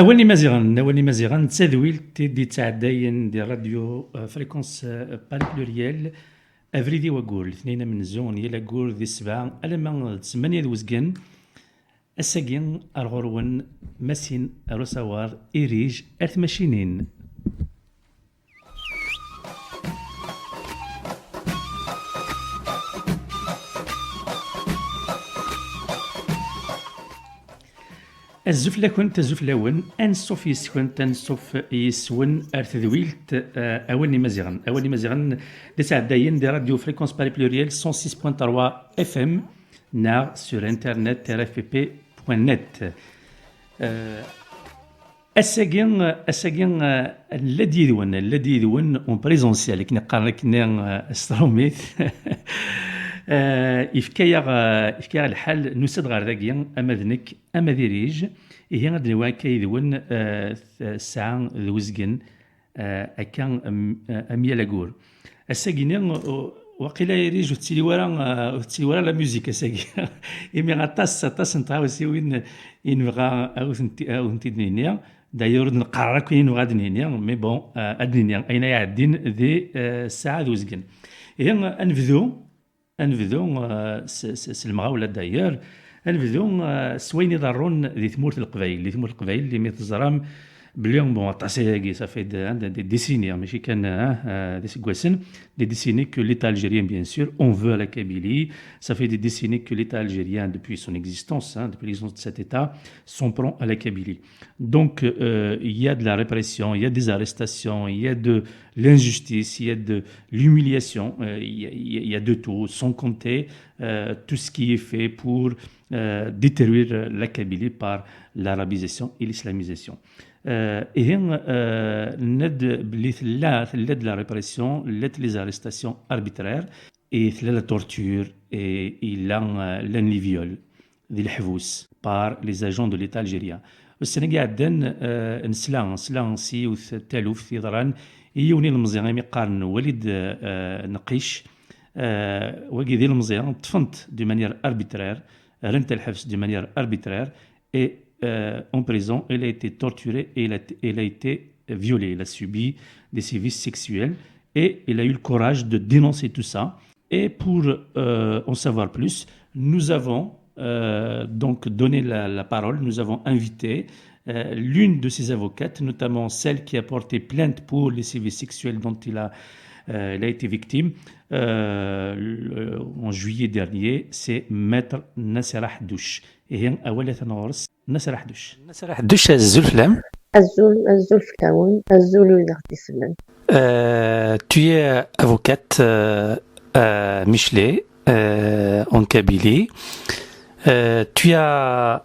أولي مزيغان تسادويل تيدي تعداين دي راديو فريكونس باري بلوريال افريدي وقول اثنين من زون يلا قول ذي السبعة ألما تسمانية وزقن الساقين الغرون ماسين روسوار إيريج أرث ماشينين. الزفلة كنت الزفلاون أنصف يسكن تنصف يسون أرث ذويلت أولي مزيغن دي سعداين دي راديو فريكونس باري بلوريال 106.3 FM نا سور انترنت rfpp.net. الساقين الذي يدون اون بريزونسيال كنا قال كنا ستروميث يفكايا الحال نسد غير ذاكيا اما ذنك اما ذيريج هي غاد نوا كيدون الساعه ذوزكن اكان اميا لاكور الساقين وقيلا يريج تسيلي ورا لا ميوزيك اساكي ايمي غاطاس نتاوسي وين ينبغى او نتدنيا دايور نقرر كاين نبغى دنيا مي بون ادنيا اين يعدين ذي الساعه ذوزكن هي انفذو المغاوله داير انفذو سوين يضرون ذي ثمورة القبائل اللي ميتزرام بليون بون طاسي صافي دي ديسيني ماشي كان دي سكواسن دي ديسيني que l'État algérien bien sûr on veut la Kabylie, ça fait des décennies que l'État algérien depuis son existence depuis l'existence de cet État s'en prend à la Kabylie. Donc il y a de la répression, il y a des arrestations, il y a de l'injustice, il y a de l'humiliation, il y a de tout, sans compter tout ce qui est fait pour détruire la Kabylie par l'arabisation et l'islamisation. ند بلي ثلاد لا ريبريسيون لي زاريستاسيون اربيترير اي ثلا لا تورتور اي لان لي فيول ذي الحبوس بار لي زاجون دو ليتا الجيريان. السنه قاعدين نسلا سي وثالوف في ضران يوني المزيان يقارن وليد نقيش وكي ذي المزيان طفنت دو مانيير اربيترير رنت الحبس دو مانيير اربيترير اي en prison, elle a été torturée et elle a été violée. Elle a subi des sévices sexuels et elle a eu le courage de dénoncer tout ça. Et pour en savoir plus, nous avons donc donné la parole, nous avons invité l'une de ses avocates, notamment celle qui a porté plainte pour les sévices sexuels dont elle a été victime en juillet dernier, c'est Maître Nassera Haddouche. Et هي أولا تنورس نسر حدوش الزلفلام الزلفلاون الزولو يغطي سلم. Tu es avocate à Michelet en Kabylie. Tu as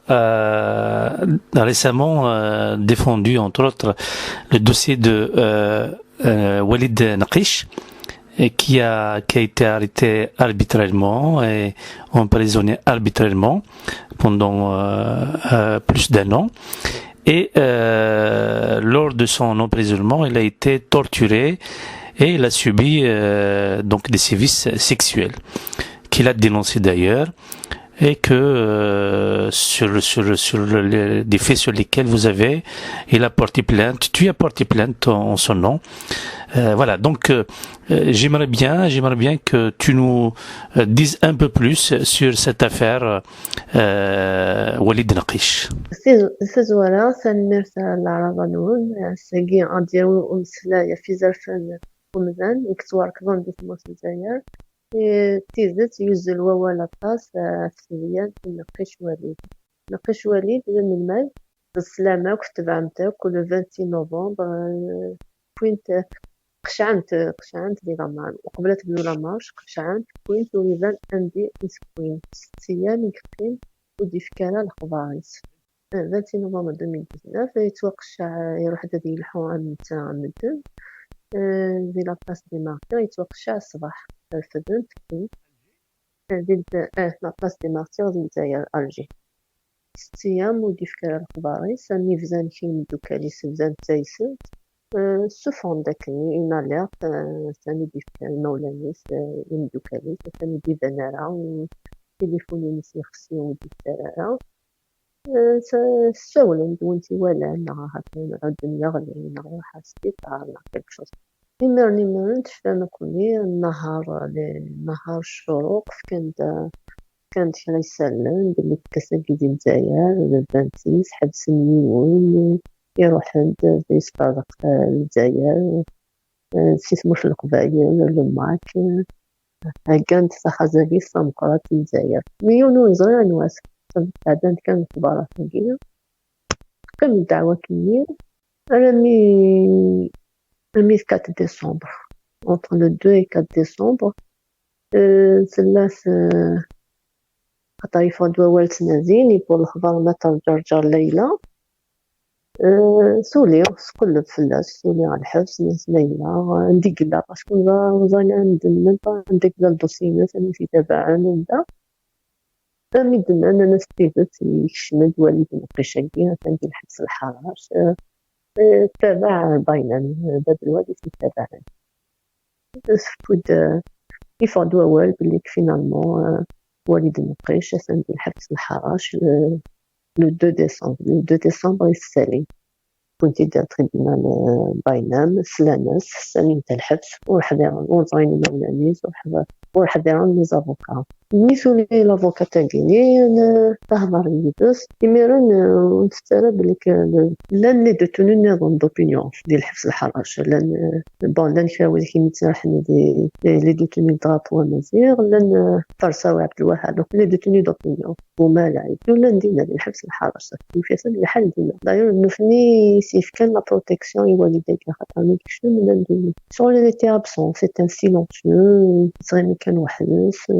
récemment défendu entre autres le dossier de Walid Naqish qui a été arrêté arbitrairement et emprisonné arbitrairement pendant plus d'un an. Et lors de son emprisonnement, il a été torturé et il a subi donc des sévices sexuels qu'il a dénoncé d'ailleurs et que sur des faits sur lesquels il a porté plainte, tu as porté plainte en son nom. Voilà, donc j'aimerais bien que tu nous dises un peu plus sur cette affaire Walid Naqish. سزورا سنمرت العربانون ساقي عنديرو أمسلايا في زرفان ومزان يكتوار كظن دي ثموس الجزائر تيزت يوزل ووا لطاس في سوريا نقش وليد من المال بالسلامة كتب عمتك كل 20 نوفمبر بوينت قشعنت دي لامار وقبلت بنو لامارش قشعنت بوينت وريفان عندي اسكوين 6 أيام يكفين ودي فكرة الخباريس 20 نوفمبر 2019 يتوقع يروح دادي الحوان نتاع مدن دي لاباس دي مارتير يتوقع الصباح الفدن تكين دي لاباس دي مارتير دي الجزائر الجي 6 أيام ودي فكرة الخباريس سامي فزان كين دوكاليس فزان تايسن سفون داكني إن أليرت ثاني دي فكرة نولانيس يمدوكاليس ثاني دي فنارا تليفوني نسي خصي ودي فكرة سولا وانتي ولا نهار الدنيا غلي نهار حاسيت على quelque chose نمر تفهم كوني نهار الشروق كانت غيسالن بلي كاسا كيدي نتايا 26 حبس النيون يروح عند يسبق الجزائر سيسمو في القبائل الماك كانت خزابي سمقرات الجزائر ميونو زغير نواس بعدين كان كبارة هكيا كان دعوة كبير رمي 4 ديسمبر entre le 2 et 4 décembre ثلاث خاطر يفضوا أول تنازين يبو الخبر متى جرجر ليلى سولي سقلب فلاس سولي على الحبس ناس ليلى نديك لا باسكو زانا ندمن نديك لا الدوسينات انا في تبعا نبدا ميدن انا نستيفت يشمد وليد نقشاكي كان في الحبس الحراش تابع باينان باب الوادي في تابع سفود يفضوا أول بلي فينالمون وليد النقيش سند الحبس الحراش لو 2 ديسمبر يسالي كنت دار تريبينال باينام سلاناس سالين تاع الحبس وحضران وزاين مولانيز وحضران لي زافوكا نيسولي لافوكا تاعي تهضر يدس يميرن نسترى بليك لان لي دوتوني نظام دوبينيون ديال الحبس الحراش لان بون لان فاوي كي نتراحنا لي دوتوني درابو مزيغ لان فرساوي عبد الوهاب دوك لي دوتوني دوبينيون وما لاعب ولا ندينا الحبس الحراش كيفاش الحل دينا داير نفني سيف كان لا بروتيكسيون يوالديك خاطر شنو من ندير شغل لي تي ابسون سي ان سيلونسيو صغير كان وحدس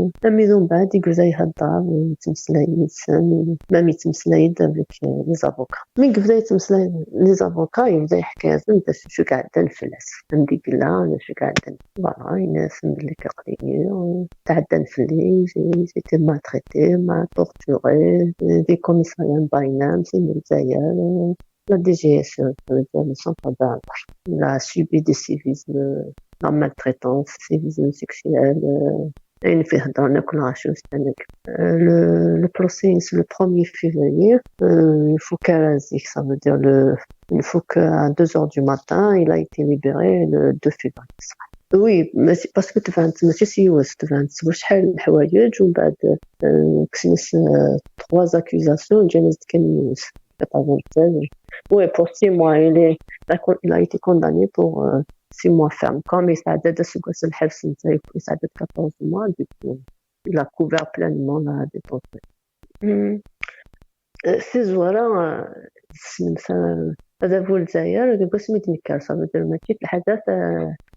من بعد يقول زي هالدار ويتمسلاي الانسان ما يتمسلاي دافيك لي زافوكا مي قبل يتمسلاي لي زافوكا يبدا يحكي انت شو قاعد الفلاس عندي لا شو قاعد فوالا الناس اللي كقليل تعدى الفليس سيتي ما تريتي ما تورتوري دي كوميساريان باينام سي من الجزائر la DGS, le centre d'Arbre, a subi des sévices, la maltraitance, sévices sexuels, et une fait dans le collage. Le procès, c'est le 1er février. Il faut ça veut dire il faut qu'à 2h du matin, il a été libéré le 2 février. Oui, mais parce que tu vas شحال الحوايج ومن بعد كسنس 3 accusations جانز كنيوز 96. Oui, pour 6 mois, il a été condamné pour 6 mois ferme. Comme il s'est dit 14 mois, du coup, il a couvert pleinement la détention. Ces jours-là, هذا هو الجزائر دابا سميت نكال صافي ماشي الحدث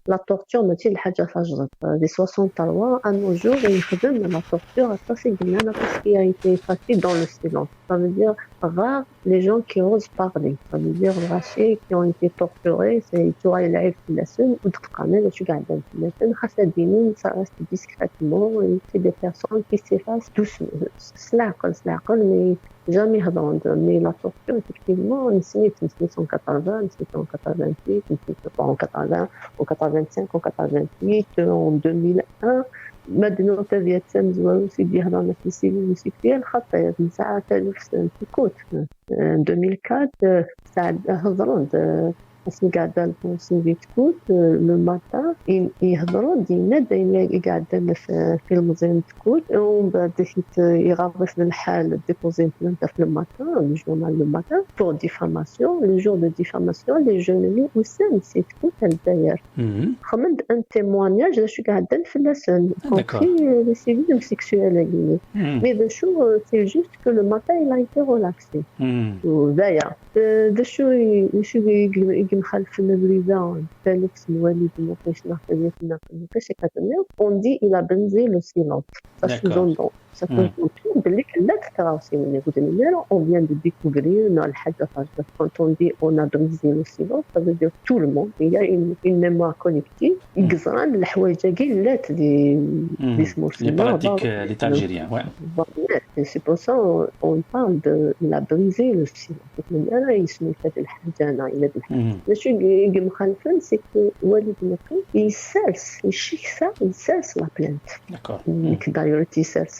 لا طورتور ماشي الحاجه فجرت دي 63 ان جور يخدم لا طورتور حتى قلنا لا باسكي a été passé dans le silence ça veut dire rare les gens qui osent parler ça veut dire les qui ont été torturés c'est توعي العيب في اللسان وتقامل شو قاعدين في اللسان خاصة دينين ça reste discrètement et c'est des personnes qui s'effacent doucement سلاقل mais jamais هضروا mais la torture effectivement نسيت 1980 1988 1980 en 85 en 88 en 2001 maintenant تبيت سمزوا سيدي هضرنا في السيفيل سيكتير خاطر من ساعة 1000 سنة كوت 2004 ساعة هضروا اسمي قاعدة نبونسي تكوت لو ماتا يهضروا دينا دايما قاعدة في المزين تكوت ومن بعد حيت يغرف الحال ديبوزي بلانتا في الماتا لو جورنال لو ماتا بور ديفاماسيون لو جور دو ديفاماسيون لي جونيلي وسام سي تكوت الداير خمد ان تيموانياج شو قاعدة في اللسان كونفي لي سيفيل سيكسويل مي ذا شو سي جوست كو لو ماتا il a été relaxé ودايا ذا شو مخالفنا بريزان ثالث الوالد نقاش نحتاج نقاش كتنيو on dit il a brisé le silence ça sous-entend ça peut باللي لا تتراوسي من قدام on vient de découvrir dans الحاجة فاجة quand on dit on a brisé le silence ça veut dire tout le monde il y a une mémoire collective يقزران الحوايج قلات اللي اسمو les pratiques l'état algérien ouais c'est pour ça on parle de il a brisé le silence من أنا يسمي هذه الحاجة أنا إلى بالحاجة لشو مخالفين c'est que وليد نقي il sers la plainte d'ailleurs il sers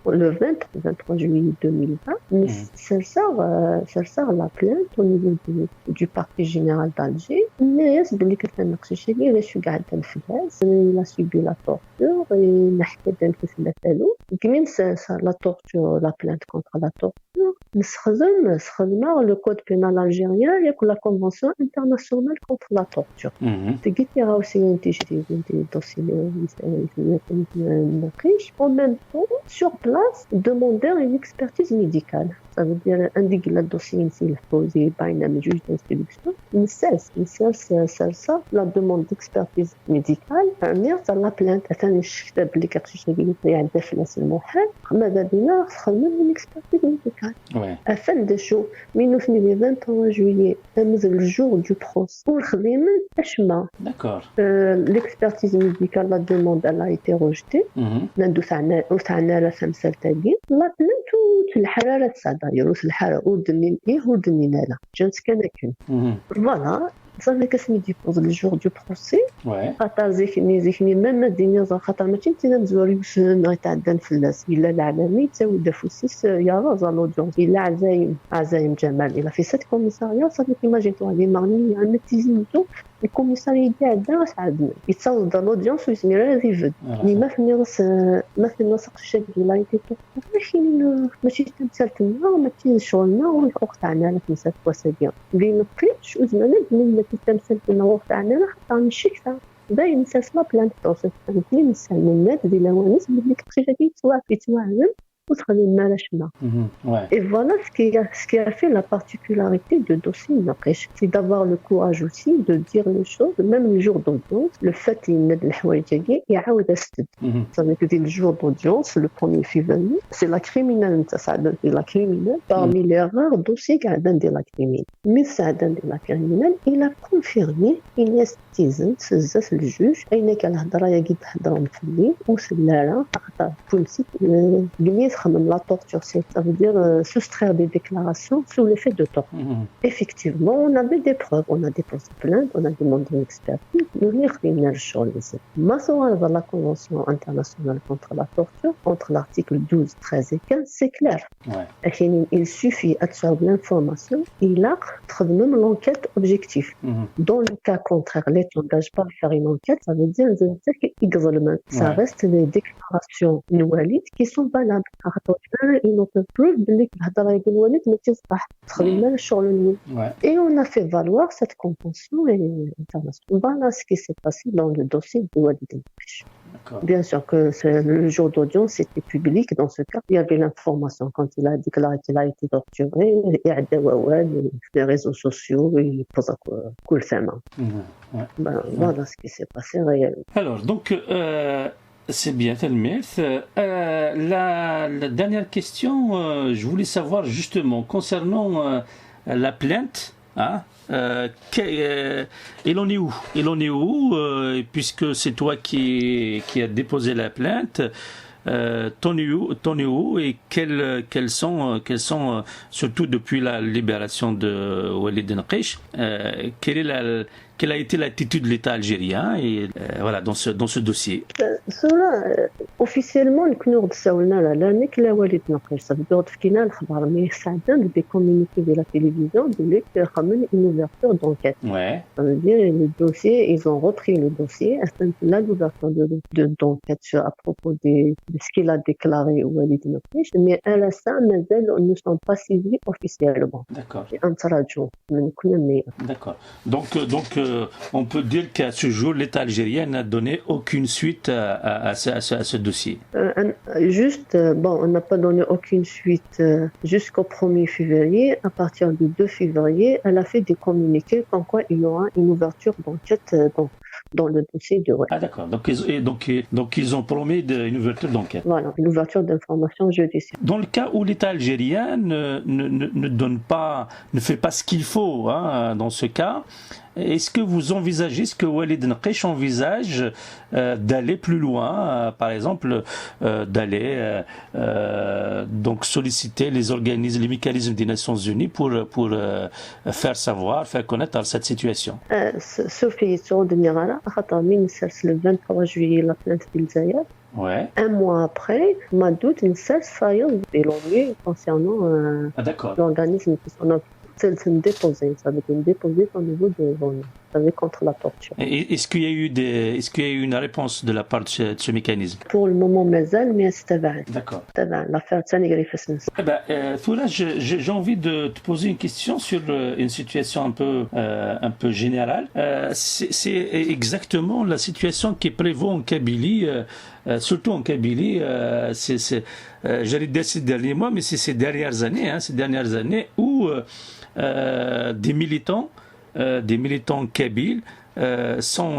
le 23 juillet 2020, mais ça sort la plainte au niveau du parquet général d'Alger. الناس باللي كتناقش الشيء علاش قاعد الفلاس il a subi la torture et نحكي له كمين la torture la plainte contre la torture نستخدم le code pénal algérien et la convention internationale contre la torture. تجي راه aussi تجري dossier en même temps sur place demander une expertise médicale. Ça veut dire indiquer le dossier s'il faut باينه من juge d'instruction ça la demande d'expertise médicale mais ça la plainte ثاني الكتاب اللي كتشتغل يعني دافلاس المحال ماذا بينا خدمنا une expertise médicale afin de شو من 23 juillet le jour du procès والخدمه اشما d'accord l'expertise médicale la demande elle a été rejetée ندوس عنا 5 تاعين لا plainte الحراره تسعد يروس الحراره ودني لا جات كان فوالا صافي كسمي ديبوز لو جور دو بروسي خاطر زيكني ميم الدنيا خاطر ماشي انت مزوري باش نتعدى فلاس الا العالمي تاوي دافوسيس يا راز لودونس الا عزايم جمال الا في 7 كوميساريا صافي ايماجين تو هذه مغني عندنا تيزيتو الكوميساري تاعنا سعدنا يتصاوب لودونس ويسمي راه ريفد ما في النص الشكل لا يتي ماشي تمثالتنا ماشي شغلنا والحقوق تاعنا لا تنسى واسابيع اللي نقيش وزمانه اللي تمثالتنا وقت تاعنا حتى ماشي كثر باين نساس لا بلانت بروسيس كاين الناس ديال الوانس اللي كتخرج يتوعلم وتخلي مالاشنا. Et voilà ce qui a fait la particularité de dossier Naqish, c'est d'avoir le courage aussi de dire les choses, même le jour d'audience, le fait qu'il y a des choses qui يعاود يستد. Ça veut dire le jour d'audience, le 1er février, c'est la criminelle, la criminelle, parmi les rares dossiers قاعدين ديال la criminelle. Mais سعدان ديال la criminelle, il a confirmé il y a citizen, c'est le juge, أين كان هضره يجي تهضرهم في الليل وسلالة أخطأ بوليسي la torture, ça veut dire soustraire des déclarations sous l'effet de torture. Effectivement, on avait des preuves, on a déposé plainte, on a demandé une expertise. Dans la Convention internationale contre la torture, entre l'article 12, 13 et 15, c'est clair. Il suffit de faire de l'information et là, même l'enquête objective. Dans le cas contraire, l'État n'engage pas à faire une enquête, ça veut dire ça reste les déclarations noualites qui sont valables. une autre preuve باللي الهضره ديال الوالد ماشي صح تخلينا الشغل الاول et on a fait valoir cette convention internationale. Voilà ce qui s'est passé dans le dossier de Walid El-Naqash. Bien sûr que le jour d'audience c'était public. Dans ce cas il y avait l'information quand il a déclaré qu'il a été torturé les réseaux sociaux il pose كل ثمن. Voilà ce qui s'est passé réellement. Alors donc c'est bien, Telmeth. La dernière question, je voulais savoir justement concernant la plainte. Il en est où puisque c'est toi qui as déposé la plainte. T'en es où et quels sont surtout depuis la libération de Walid El-Naqash, quelle a été l'attitude de l'État algérien et voilà dans ce dossier. Cela officiellement الكنور تساولنا لا نيك لا وليد نقاش صافي فكينا الخبر مي ساعدنا دي كومونيكي ديال لا تيليفزيون ديال خمن une ouverture d'enquête. Ça veut dire le dossier ils ont repris le dossier afin de l'ouverture d'enquête à propos de ce qu'il a déclaré Walid El-Naqash mais à la fin مازال ne sont pas saisis officiellement. D'accord. D'accord. Donc on peut dire qu'à ce jour l'État algérien n'a donné aucune suite à ce dossier. On n'a pas donné aucune suite jusqu'au 1er février. À partir du 2 février, elle a fait des communiqués comme quoi il y aura une ouverture d'enquête dans le dossier de Walid. D'accord. Donc ils ont promis une ouverture d'enquête. Voilà, une ouverture d'information judiciaire. Dans le cas où l'État algérien ne fait pas ce qu'il faut dans ce cas, est-ce que vous envisagez, est-ce que Walid El-Naqash envisage d'aller plus loin, par exemple d'aller donc solliciter les mécanismes des Nations Unies pour faire savoir, faire connaître cette situation? Sophie, sur le 23 juillet, la plainte d'Ilzaïa, Ouais. Un mois après, Madout Nsal Sayed et l'ennui concernant Ah, d'accord. l'organisme qui s'en occupe. C'est une déposée, ça veut dire une déposée au niveau de l'ONU, ça veut dire contre la torture. Est-ce qu'il y a eu est-ce qu'il y a eu une réponse de la part de ce mécanisme? Pour le moment, مازال mais استبعد. D'accord. l'affaire ثاني قال يفسنس. Eh ben, Foula, j'ai envie de te poser une question sur une situation un peu générale. C'est exactement la situation qui prévaut en Kabylie, surtout en Kabylie. J'allais dire ces derniers mois, mais c'est ces dernières années où des militants kabyles sont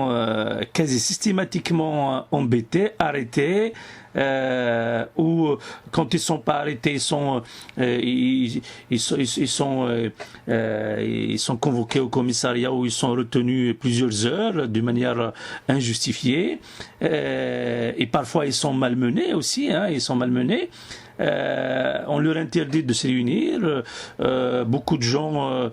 quasi systématiquement embêtés, arrêtés, ou quand ils sont pas arrêtés, ils sont convoqués au commissariat où ils sont retenus plusieurs heures de manière injustifiée, et parfois ils sont malmenés aussi, ils sont malmenés. On leur interdit de se réunir. Beaucoup de gens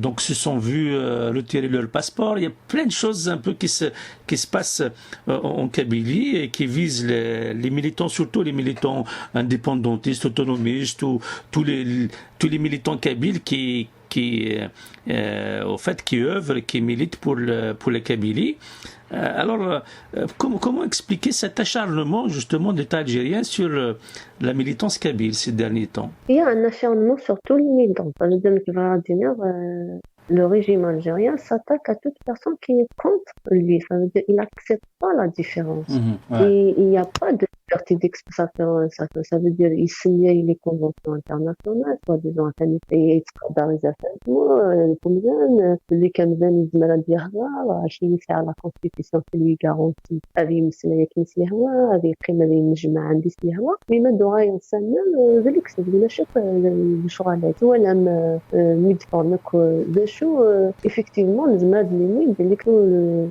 donc se sont vus retirer leur passeport. Il y a plein de choses un peu qui se passent en Kabylie et qui visent les militants, surtout les militants indépendantistes, autonomistes, ou tous les militants kabyles qui au fait qui œuvrent, qui militent pour la Kabylie. Alors, comment expliquer cet acharnement justement de l'État algérien sur la militance kabyle ces derniers temps? Il y a un acharnement sur tous les militants. Ça veut dire que le régime algérien s'attaque à toute personne qui est contre lui. Ça veut dire qu'il n'accepte pas la différence. Ouais. Et il n'y a pas de liberté d'expression. Ça veut dire qu'il signe les conventions internationales, soi-disant يتقدر اللي كان زمان ديالها شي على la constitution qui lui garantit هذه مسألة كنسي هو هذه القيمة اللي النجمة عندي سي هو مما دوغا ينسان ذلك سبيل شوف الشغلات ولا ميدفورنك شو effectivement زمان لي ديك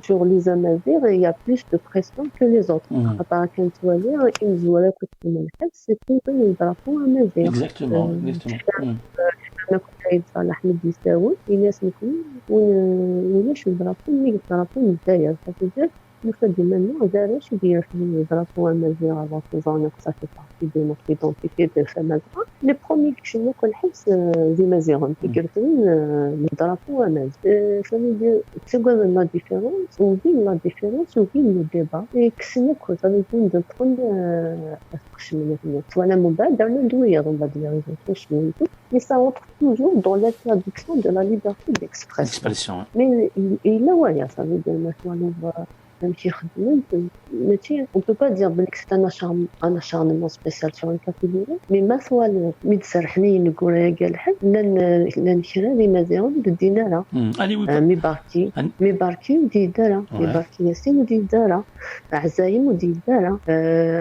sur les Amazirs il y a plus de pression que les autres. Par كانت ولي إمزوالة كنت الملكات c'était une drapeau Amazir. Exactement. أنا كنت عيد صالح مدي ساوي الناس نكون ونلاش الدراسو ملي الدراسو نتايا فكذا نفدي منو دارش يدير في الدراسو Amazir avant que ça fait partie de notre identité de Amazir. Les premiers que je me connais c'est Amazir qui قلتلين الدراسو Amazir. Ça veut dire c'est quoi la différence? On vit la différence, on vit le débat et que c'est quoi ça veut dire de prendre voilà mon bas dans le douille on va dire mais ça entre toujours dans l'interdiction de la liberté d'expression. Mais là ouais ça veut dire maintenant on va on peut pas dire que c'est un acharnement spécial sur une catégorie mais مثلا متسرحني نقول قال حد لان كرا لي مازال بدينا لها مي باركي ودي دارا مي باركي ياسين ودي دارا عزايم ودي دارا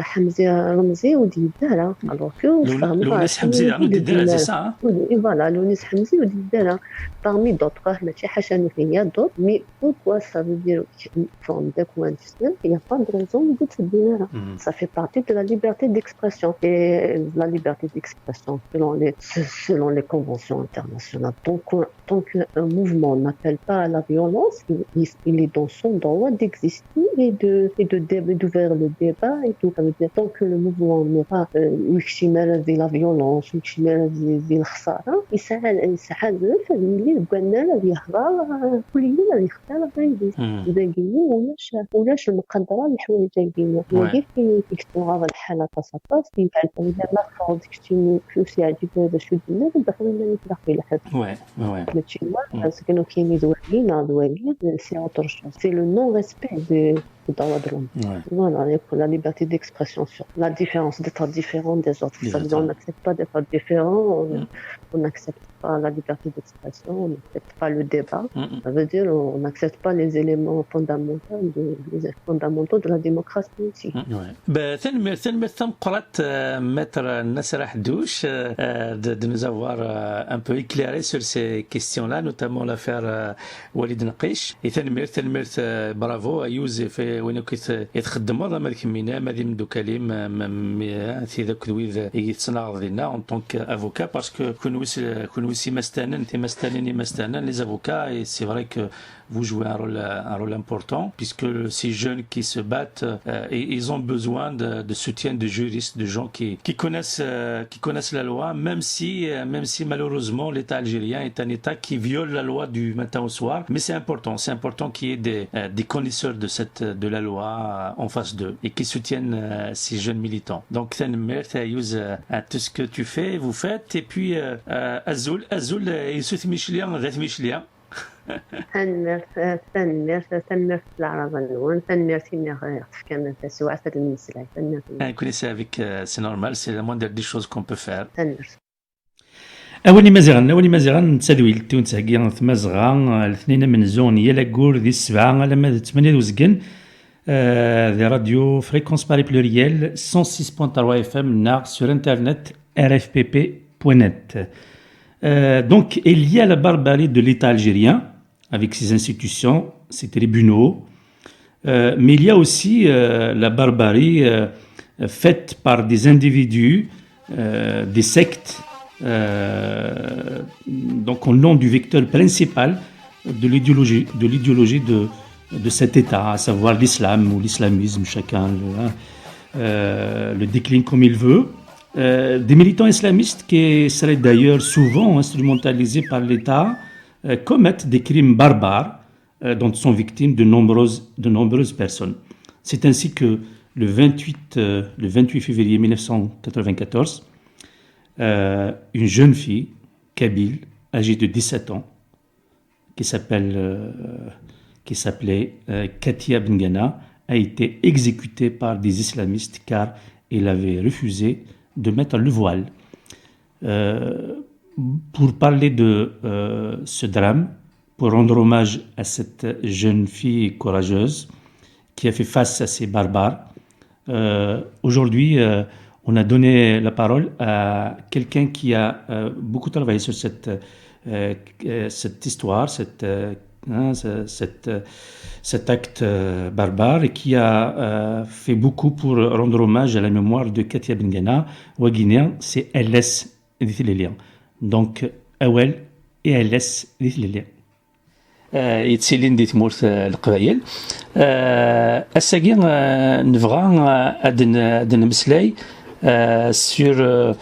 حمزه رمزي ودي دارا alors que لونس حمزي ودي دارا c'est ça voilà لونس حمزي ودي دارا parmi d'autres ماشي حاشا فيا دوت mais pourquoi ça veut dire il n'y a pas de raison de dire ça fait partie de la liberté d'expression et la liberté d'expression selon les conventions internationales tant qu'un mouvement n'appelle pas à la violence il est dans son droit d'exister et d'ouvrir le débat et tout ça veut dire tant que le mouvement n'est pas يشمل la violence يشمل الخسارة يسهل اللي بقالنا له يهضر كلنا يختار غير ولاش المقدره الحوايج جايين ولكن كيكتبوا هذا الحاله تصطاس يبعث لنا ما فاضيك شي عجيب هذا شو درنا دخلنا نطلع في الحد ماشي باسكو كانوا كاينين دواغين سي اوتر شوز سي لو نون ريسبي دو droits de l'homme. Voilà, la liberté d'expression sur la différence, d'être différent des autres. Ça veut dire on n'accepte pas d'être différent, on n'accepte pas la liberté d'expression, on n'accepte pas le débat. Ça veut dire on n'accepte pas les éléments fondamentaux de la démocratie aussi. ثم قرأت maître Nasser Haddouche de nous avoir un peu éclairé sur ces questions-là, notamment l'affaire Walid Nqish. Et ثلميرت bravo à Youssef وين كنت يتخدم والله ما كمينا ما منذ كلام في ذاك الويد يتصنع لنا en tant qu'avocat parce que كون وسي مستانن لي زافوكا et c'est vrai que vous jouez un rôle important, puisque ces jeunes qui se battent, ils ont besoin de soutien de juristes, de gens qui connaissent la loi, même si malheureusement l'État algérien est un État qui viole la loi du matin au soir. Mais c'est important qu'il y ait des connaisseurs de la loi en face d'eux et qui soutiennent ces jeunes militants. Donc, à tout ce que tu fais, vous faites, et puis Azul, il soutient Michelia. تنمرت العربة الأول تنمرتيني كان تسوع المسلح c'est normal, c'est la moindre des choses qu'on peut faire. تنمرت أولي مازيغان نتسادويل تونتهكي ثمازغا الاثنين من زون يلاكور ذي السبعة لما 8 وزقن ذي راديو فريكونس باري بلوريال 106.3 FM na sur internet rfpp.net. Donc il y a la barbarie de l'État algérien avec ses institutions, ses tribunaux, mais il y a aussi la barbarie faite par des individus, des sectes, donc au nom du vecteur principal de l'idéologie de cet État, à savoir l'islam ou l'islamisme, chacun le décline comme il veut. Des militants islamistes qui seraient d'ailleurs souvent instrumentalisés par l'État commettent des crimes barbares dont sont victimes de nombreuses personnes. C'est ainsi que le 28 février 1994, une jeune fille, kabyle, âgée de 17 ans, qui s'appelait Katia Bengana, a été exécutée par des islamistes car elle avait refusé de mettre le voile. Pour parler de ce drame, pour rendre hommage à cette jeune fille courageuse qui a fait face à ces barbares, aujourd'hui, on a donné la parole à quelqu'un qui a beaucoup travaillé sur cette histoire, cet acte barbare, et qui a fait beaucoup pour rendre hommage à la mémoire de Katia Bengana. Ou guinéen, c'est LS Dithilelian. Donc, Awel et LS Dithilelian. يتسيلين دي تمورت القبائل الساقي نبغى أدن مسلاي sur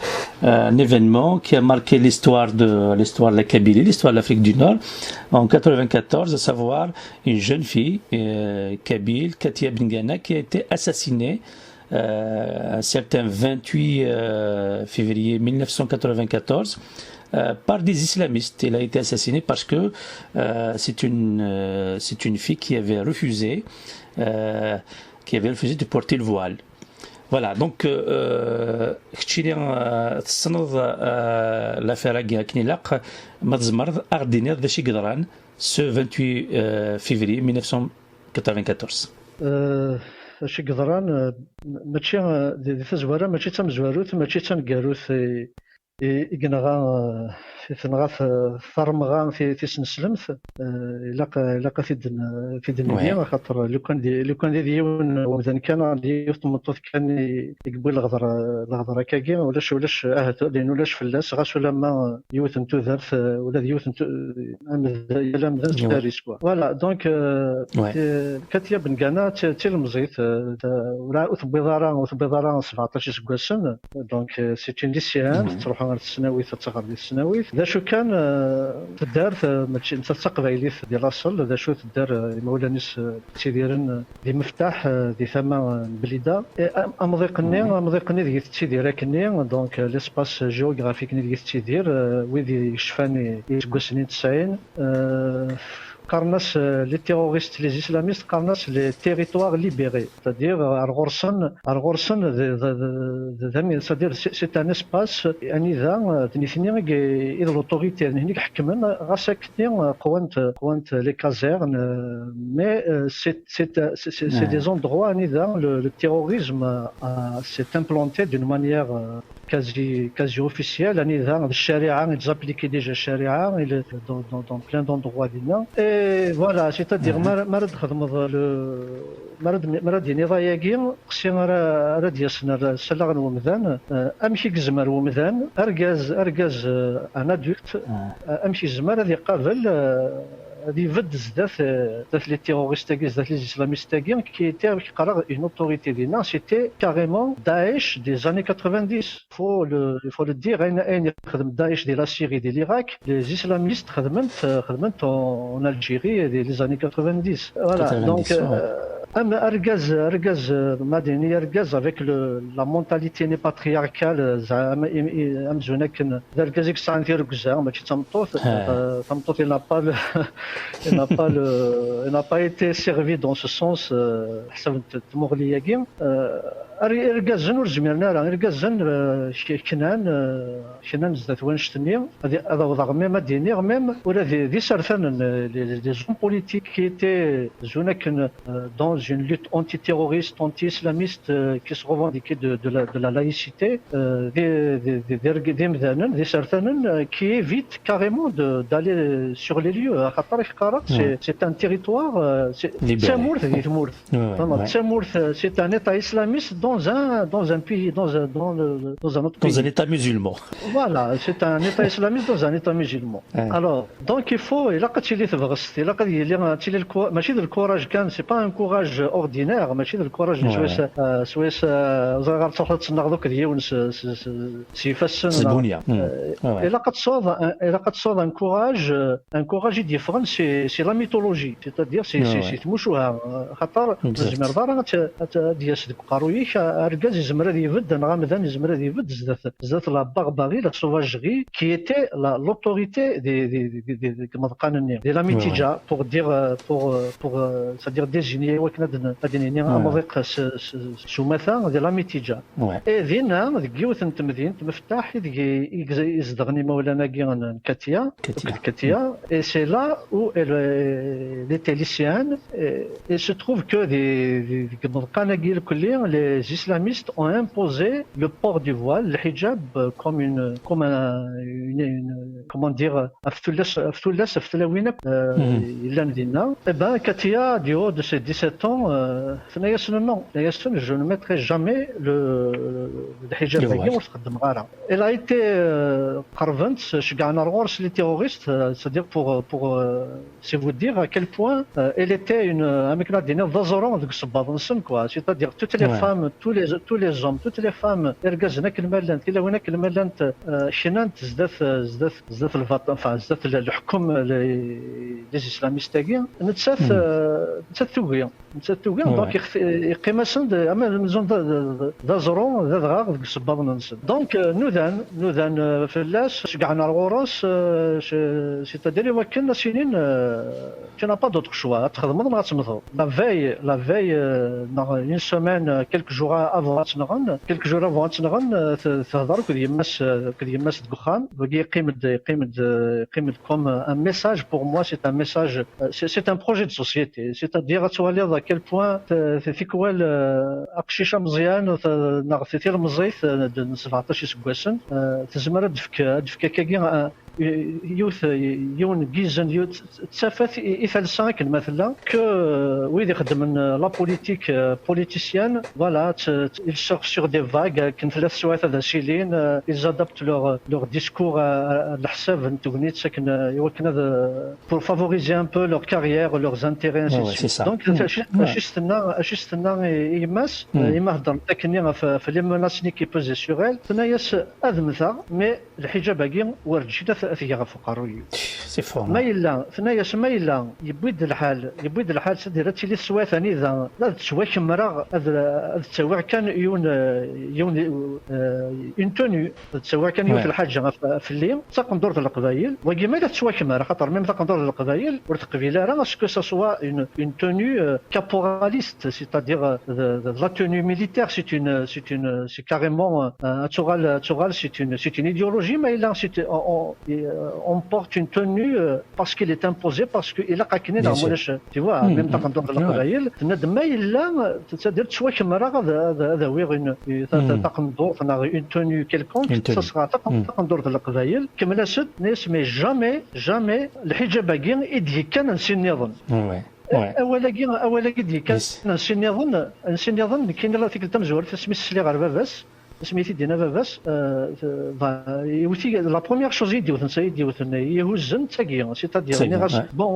un événement qui a marqué l'histoire de la Kabylie, l'histoire de l'Afrique du Nord en 94, à savoir une jeune fille kabyle, Katia Bengana, qui a été assassinée un certain 28 février 1994 par des islamistes. Elle a été assassinée parce que c'est une fille qui avait refusé de porter le voile. Voilà, donc تصنض l'affaire كنيلاق ما تزمرض أغدينير ذا شي قدران ce 28 février 1994. شي قدران ماشي دي تزواره ماشي تمزواروت ماشي تنقاروت إجنغا في ثنغاث ثرمغا في سنسلمث لاقا في دنيا خاطر لو كان ديون ومثلا كان ديال طمطوط كان يقبل الغضره كاكي ولاش لين ولاش فلاس غاس ولا ما يوث نتو ذرث ولا يوث نتو لا مدان باريس كوا فوالا دونك كاتيا بنكانا تيلمزيت ولا وثبيضاره 17 سكواسن دونك سي اون ليسيان تروح غير السناويت تغرد السناويت ذا شو كان تدار ماشي انت تقبايليت ديال الاصل ذا شو تدار مولانيس تيديرن دي مفتاح دي ثما بليده امضيقني ديال التيدير كني دونك ليسباس جيوغرافيك ديال التيدير ويدي شفاني يتقسنين 90 قرناس لي تيروريست لي اسلاميست قرناس لي تيريتوار ليبيري c'est-à-dire ارغورسن c'est-à-dire c'est un espace يعني ذا تنيثني إذا لوتوريتي هنيك حكمن غاسكتي قوانت لي كازيرن مي c'est des endroits يعني ذا le terrorisme s'est implanté d'une manière quasi officielle يعني ذا الشريعة يتزابليكي ديجا الشريعة dans plein d'endroits دينا et voilà c'est-à-dire مرد خدمض مرد نضايقين قسي راه ياسنا سلاغ ومذان امشي كزمر ومذان ارجاز ان ادولت امشي زمر هذه قابل يفد زدات لي تيروريست زدات لي اسلاميست qui était une autorité دينا c'était carrément Daesh des années 90 il faut le dire اين خدم Daesh ديال la Syrie ديال l'Irak les islamistes خدمت en Algérie des années 90 voilà donc أرجاز مدني أرجاز avec la mentalité patriarcale أمزونا كن أرجاز يكسان في رجزة ماشي تمطوط il n'a pas été servi dans ce sens حسب تمغلية جيم أرجازن ورجميرنا أرجازن كنان زدت وانشتني هذا وضع مدني ميم ولا ذي سرثان les hommes politiques qui étaient dans une lutte antiterroriste, anti-islamiste qui se revendiquait de la laïcité, des certains qui évitent carrément d'aller sur les lieux. C'est un territoire, c'est un État islamiste dans un pays, dans un autre pays. Dans un État musulman. Voilà, c'est un État islamiste dans un État musulman. Alors, donc il faut, ماشي ذا الكوراج كان سي با ان كوراج اوردينير ماشي ذا الكوراج سويس غير تروح تناغ دوك ديال سي فاسن الا قد صوب ان كوراج ديفرنت سي لا ميثولوجي سيتادير سي تموشوها خاطر زمر دار ديال سيدك قارويك اركاز يزمر هذا يبد غامدان يزمر هذا يبد زدات لا باغباغي لا سوفاجري كي ايتي لوتوريتي دي كما قالنا دي لا ميتيجا pour dire c'est-à-dire désigner أمضيق سمثا ديال ميتيجا ذينا ذيوث تمدين مفتاح يزدغني مولانا كيان كاتيا et c'est là où les Télésiennes il se trouve que les islamistes ont imposé le port du voile le hijab comme une comment dire أفتولس إلا مدينة et ben Katia du haut de ses 17 ans non je ne mettrai jamais le hijab elle a été قربنت شجعنا الغورس les terroristes c'est-à-dire pour c'est vous dire à quel point elle était une amicale دينا ضزرون ديك الصباط نسن quoi c'est-à-dire toutes les femmes tous les hommes toutes les femmes ارجزنا كلمالانت الا وين كلمالانت شنانت زدات الفاط enfin زدات الحكم les islamistes تاعي نتسثوغيا دونك يقيمسن اما مزون دازرون ذا غاغ ديك الصباط نسن دونك نوذان فلاس شقعنا الغراس سيتادير وكنا سنين tu n'as pas d'autre choix تخدم ما غتمضو la veille une semaine quelques jours avant تنغن تهضر كد يماس دخان وكي يقيم comme un message pour moi c'est un message c'est un projet de société c'est-à-dire تولي à quel point في كوال اقشيشه مزيان في ثير مزيت 17 سكواسن تزمر دفكا كاكي يون جيزن تسافت يفلسان مثلا كو ويدي يخدم لا بوليتيك بوليتيسيان فوالا ils sortent sur des vagues كن ثلاث سوايع هذا سيلين ils adaptent leur discours على حساب تغنيت ساكن يمكن هذا pour favoriser un peu leur carrière leurs intérêts donc اشيستنا يماس يمهضر لكن في لي مناسني كي بوزي سور ال تنايس ادمثا مي الحجاب باقي ورجينا ثيغا فقاروي سي فور ما الا ثنايا ما الا يبيد الحال سدير تي لي سواثاني ذا لا تسواك مرا هذا تسوى كان يون اون توني تسوى كان يون في الحاجه في الليل تقن دور القبايل وكيما لا تسواك مرا خاطر ميم تقن دور القبايل ورتقبيله راه اسكو سا سوا اون توني caporaliste c'est-à-dire la tenue militaire c'est carrément Tsoral c'est une idéologie mais là on porte une tenue parce qu'elle est imposée parce qu'il a قاكنين tu vois même tant dans القبائل ما الا c'est-à-dire تسوى كمرا هذا ويغ تقن دور une tenue quelconque ça sera تقن دور القبائل كما سد ناس mais jamais الحجاب باقي يدي كان نسنيضن أولا قد كان نسي نظن كاين لا فيك التمزور تسمي السلي غير باباس سميتي دينا باباس يوثي لا بروميير شوز يديوثن يهزن تاكي سيتادير ني غاس بون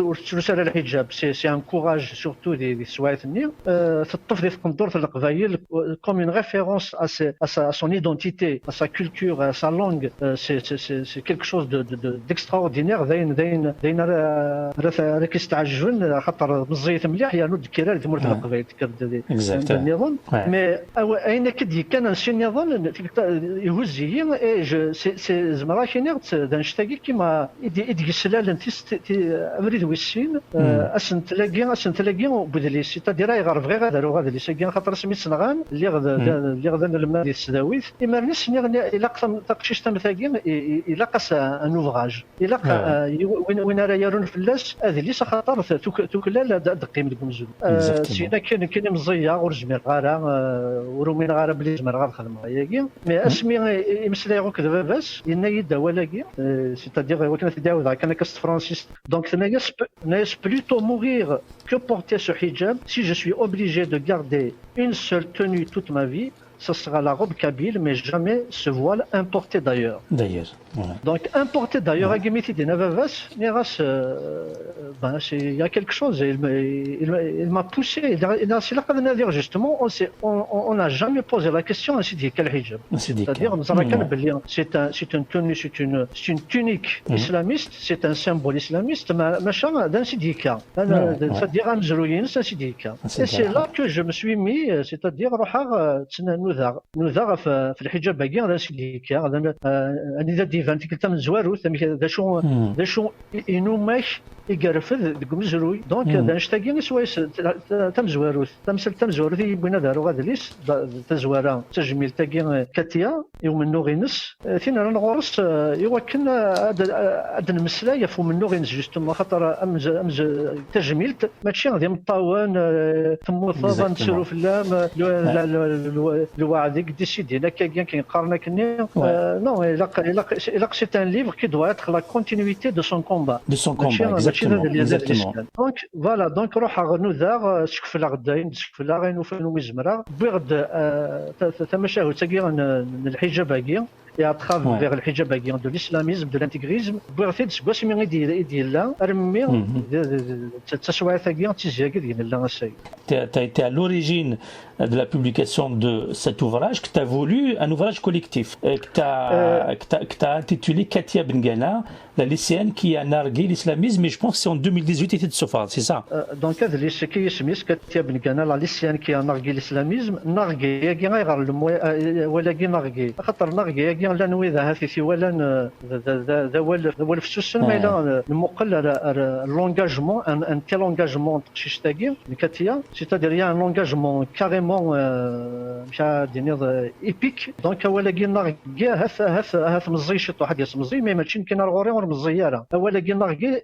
ورث رساله الحجاب سي ان كوراج سورتو دي السوايعتني تطف دي القندور في القبايل كوم اون ريفيرونس à son identité, à sa culture, à sa langue. C'est quelque chose d'extraordinaire. داين راه كيستعجبون خاطر مزيت مليح يا نود كيرال في مرتبه القبائل النظام مي اين كدي كان شي نظام يهز هي سي زعما كاينغت دانشتاكي كيما يدي السلال ابريد ويسين اسنتلاقي بدلي سيتادير يغرف غير هذا اللي ساكين خاطر سميت سنغان اللي غدا لما دي السداويت اما الناس الا تقشيش تمثاقي الا قاس ان اوفراج الا وين راه يرون فلاس هذه اللي خاطر توكلال دقيم لكم زول سينا كاين مزيا ورجمير غارا ورومين غارا بلي زمر غا نخدم ياكي مي اسمي يمسلايغو كذا باس ينايدا ولاكي سيتادير وكنا تداوي كان كاست فرانسيس دونك نايس بلوتو موغير que porter ce hijab si je suis obligé de garder une seule tenue toute ma vie. Ce sera la robe kabyle, mais jamais ce voile importé d'ailleurs. Donc importé d'ailleurs, à Guéméti des Navavas, il y a quelque chose. Il m'a poussé. C'est là qu'on a dit justement, on n'a jamais posé la question. On s'est dit quel hijab. C'est-à-dire, c'est une tenue, c'est une tunique islamiste, c'est un symbole islamiste, machin d'un syndicat. C'est-à-dire un mzrouyin, c'est un syndicat. Et c'est là que je me suis mis, c'est-à-dire نوذا في الحجاب باقي هذا سيديكا هذا انا ديفان قلت من زوارو ذا شو ينوماش يقرفذ ديك مزروي دونك نشتاقي سوايس تم زواروث يبغينا دارو غادي ليس تزوارا تجميل تاقي كاتيا يوم النوغينس فين رانا غورس يوكن هاد المسلايه فو من نوغينس جوستومون خاطر امز تجميلت ماشي غادي مطاون ثموثا نسيرو في اللام الوعد ديسيدينا كاين قارنا كني نو الا سي ان ليفر كي دوا اتر لا كونتينيتي دو سون كومبا دونك فوالا دونك روح نوذا سكفلا غداين سكفلا غينو فانو مزمرا بغد تمشاهو تاكي الحجاب باقي et à travers le hijab de l'islamisme, de l'intégrisme, بغيت تسقاسي من يدير لا رمي تسوى ثاقي تيزياكي ديال لا السيد. Tu as été à l'origine de la publication de cet ouvrage que tu as voulu, un ouvrage collectif, que tu as intitulé Katia Bengana, la lycéenne qui a nargué l'islamisme, mais je pense que c'est en 2018 était de Sofar, c'est ça? Donc, ce qui est Katia Bengana, la lycéenne qui a nargué l'islamisme, nargué, il y a un mot, ولا nargué. خاطر nargué لا نويذها في ولا ذا في السوسن ما الى المقل لونجاجمون ان تيل انجاجمون تقشيش تاكي كاتيا سيتادير يا ان انجاجمون كاريمون مشا دينيض ايبيك دونك ولا ناركي هاف مزي شي واحد يسمزي مي ماشي كاين الغوري ور مزياره ولا ناركي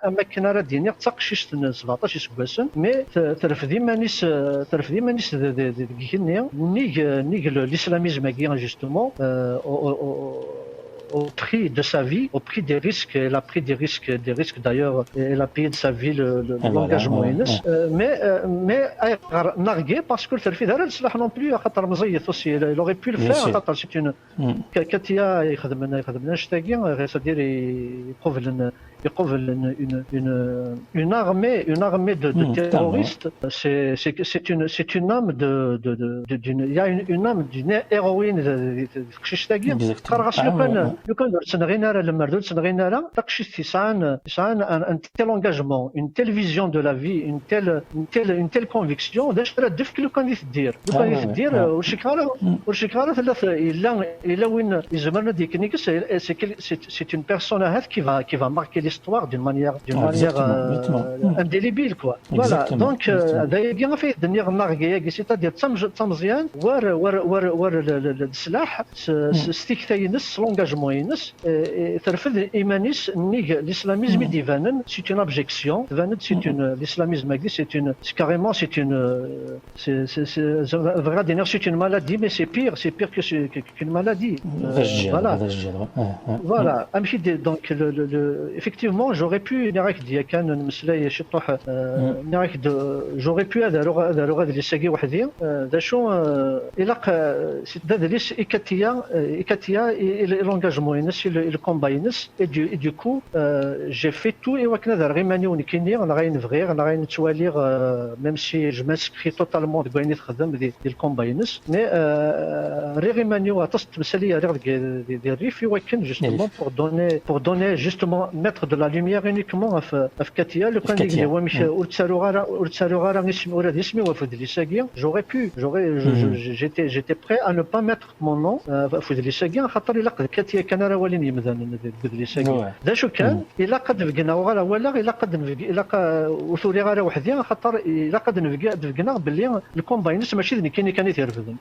اما كنا راه ديني تقشيش 17 سكواسن مي ترفدي مانيس كيني نيغ ل'islamisme كي جوستومون au prix de sa vie, au prix des risques. Elle a pris des risques d'ailleurs. Elle a payé de sa vie l'engagement. Mais nargué parce que le fait d'arrêt le non plus. Il aurait pu le faire. C'est une Katia يخدمنا شتاقي c'est-à-dire une armée de terroristes. C'est une âme il y a une âme d'une héroïne لو كان تنغينا راه لما ردت تنغينا راه تقشي تسعان ان تيل انغاجمون اون تيل فيزيون دو لا في اون تيل كونفيكسيون داش راه دفك لو كان يدير وشكرا ثلاث الا وين يزمرنا ديك سي اون بيرسون هاف كي فا ماركي ليستوار دون مانيير انديليبيل كوا فوالا دونك دايما في الدنيا نارغي سيتادير تمزيان ور السلاح ستيكتاينس لونغاجمون ينس ترفض ايمانيس نيغ ل'islamisme ديفانن سي اون ابجيكسيون ديفانن سي اون l'islamisme ماكدي سي اون كاريمون سي اون فغادي سي اون مالادي مي سي بير كون مالادي فوالا امشي دونك effectivement effectivement j'aurais pu j'aurais pu هذا اللي ساقي وحدي ذا شو هذا اللي إكاتيا l'engagement ينس الكومبا ينس et du coup j'ai fait tout et وكنا ذا غيماني ونكيني انا غينفغير انا غينتوالير même si je m'inscris totalement de غيني تخدم ديال الكومبا ينس مي غيماني وتصت مساليه ديال الريف ولكن justement pour donner justement mettre de la lumière uniquement في كاتيا لو كان اللي هو مش ورتساروغا اسمي ولاد اسمي وفد لي ساقي j'étais prêt à ne pas mettre mon nom في لي ساقي خاطر الا كاتيا كان راه ولين يمدان لي ساقي دا شو كان الا قد فقنا ولا الا قد الا وثوري غير وحدي خاطر الا قد فقنا باللي الكومباينس ماشي كاين كان تيرفدن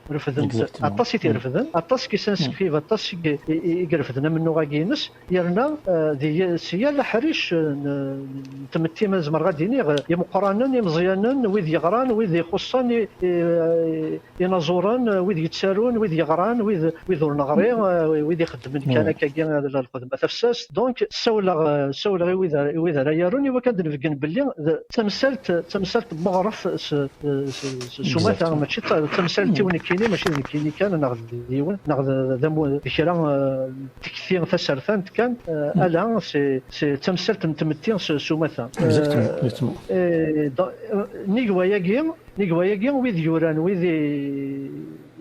عطاس تيرفدن عطاس كي سانسكريف عطاس يقرفدنا منو غاكينس يرنا دي سيال حريش تمتي مازمر غاديني يا مقرانا يا مزيانا ويذ يغران ويذ يخصان ينظران ويذ يتسالون ويذ يغران ويذ نغري ويذ يخدم كان كاين هذا الخدمه تفساس دونك سول ويذ رايروني وكان نفكن باللي تمثلت مغرف سماثه ماشي تمثلت ونكيني ماشي نكيني كان ناخذ ديون ناخذ ذم كثيرا تكثير تسرثان كان الا سي تمثلت متمتين سماثه نيغواياكي ويذ يوران ويذ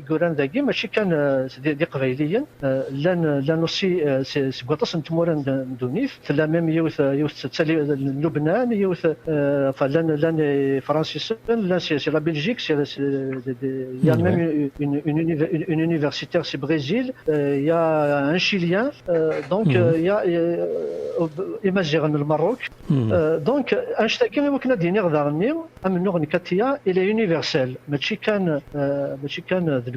يقولان ذاكي ماشي كان دي قبيليا لان اوسي سكواطاس نتموران دونيف تلا ميم يوث لبنان يوث لان فرنسيس لان سي لا بلجيك سي يا ميم une universitaire c'est Brésil il y a un chilien donc il y a imagine le Maroc donc اشتكي وكنا ديني غدارني ام نغني كاتيا الى يونيفرسال ماشي كان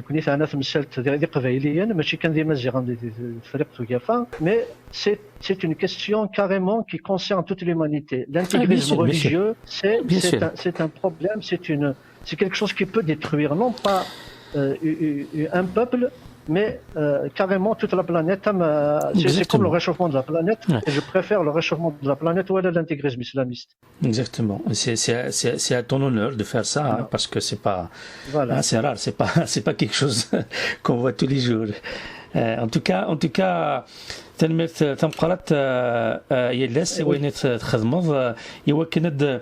كوني انا تمثلت دي قبيليا ماشي كان ديما زيغان فريق توقافا مي c'est une question carrément qui concerne toute l'humanité. L'intégrisme religieux, c'est un problème, c'est quelque chose qui peut détruire non pas un peuple, mais carrément toute la planète. C'est comme le réchauffement de la planète, et je préfère le réchauffement de la planète ou l'intégrisme islamiste. Exactement. C'est à ton honneur de faire ça, hein, parce que c'est pas, voilà. Hein, c'est rare, c'est pas quelque chose qu'on voit tous les jours. En tout cas, تنميت تنقرات يلاس وين تخدمض يوكند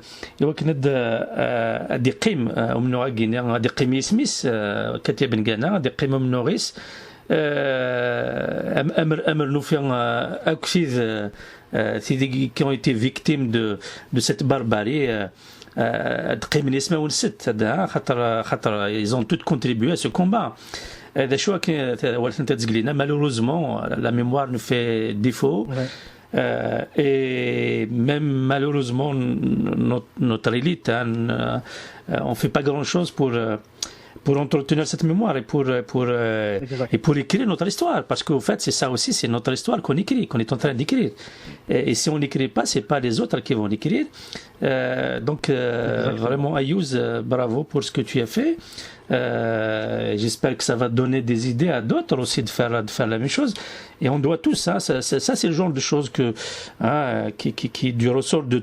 دي قيم ومنو غاكينا دي قيم يسميس كاتب كانا دي قيم منو غيس امر نوفيان اكسيد سيدي qui ont été victimes de cette barbarie قيم الاسم ونست هذا خاطر ils ont tous contribué à ce combat. هذا شو ولكن تتقلينا malheureusement la mémoire nous fait défaut et même malheureusement notre élite on fait pas grand chose pour entretenir cette mémoire et pour écrire notre histoire, parce qu'au fait c'est ça aussi, c'est notre histoire qu'on écrit, qu'on est en train d'écrire, et si on n'écrit pas, c'est pas les autres qui vont l'écrire. Donc vraiment Ayouz, bravo pour ce que tu as fait. J'espère que ça va donner des idées à d'autres aussi de faire la même chose, et on doit tout ça c'est le genre de choses qui du ressort de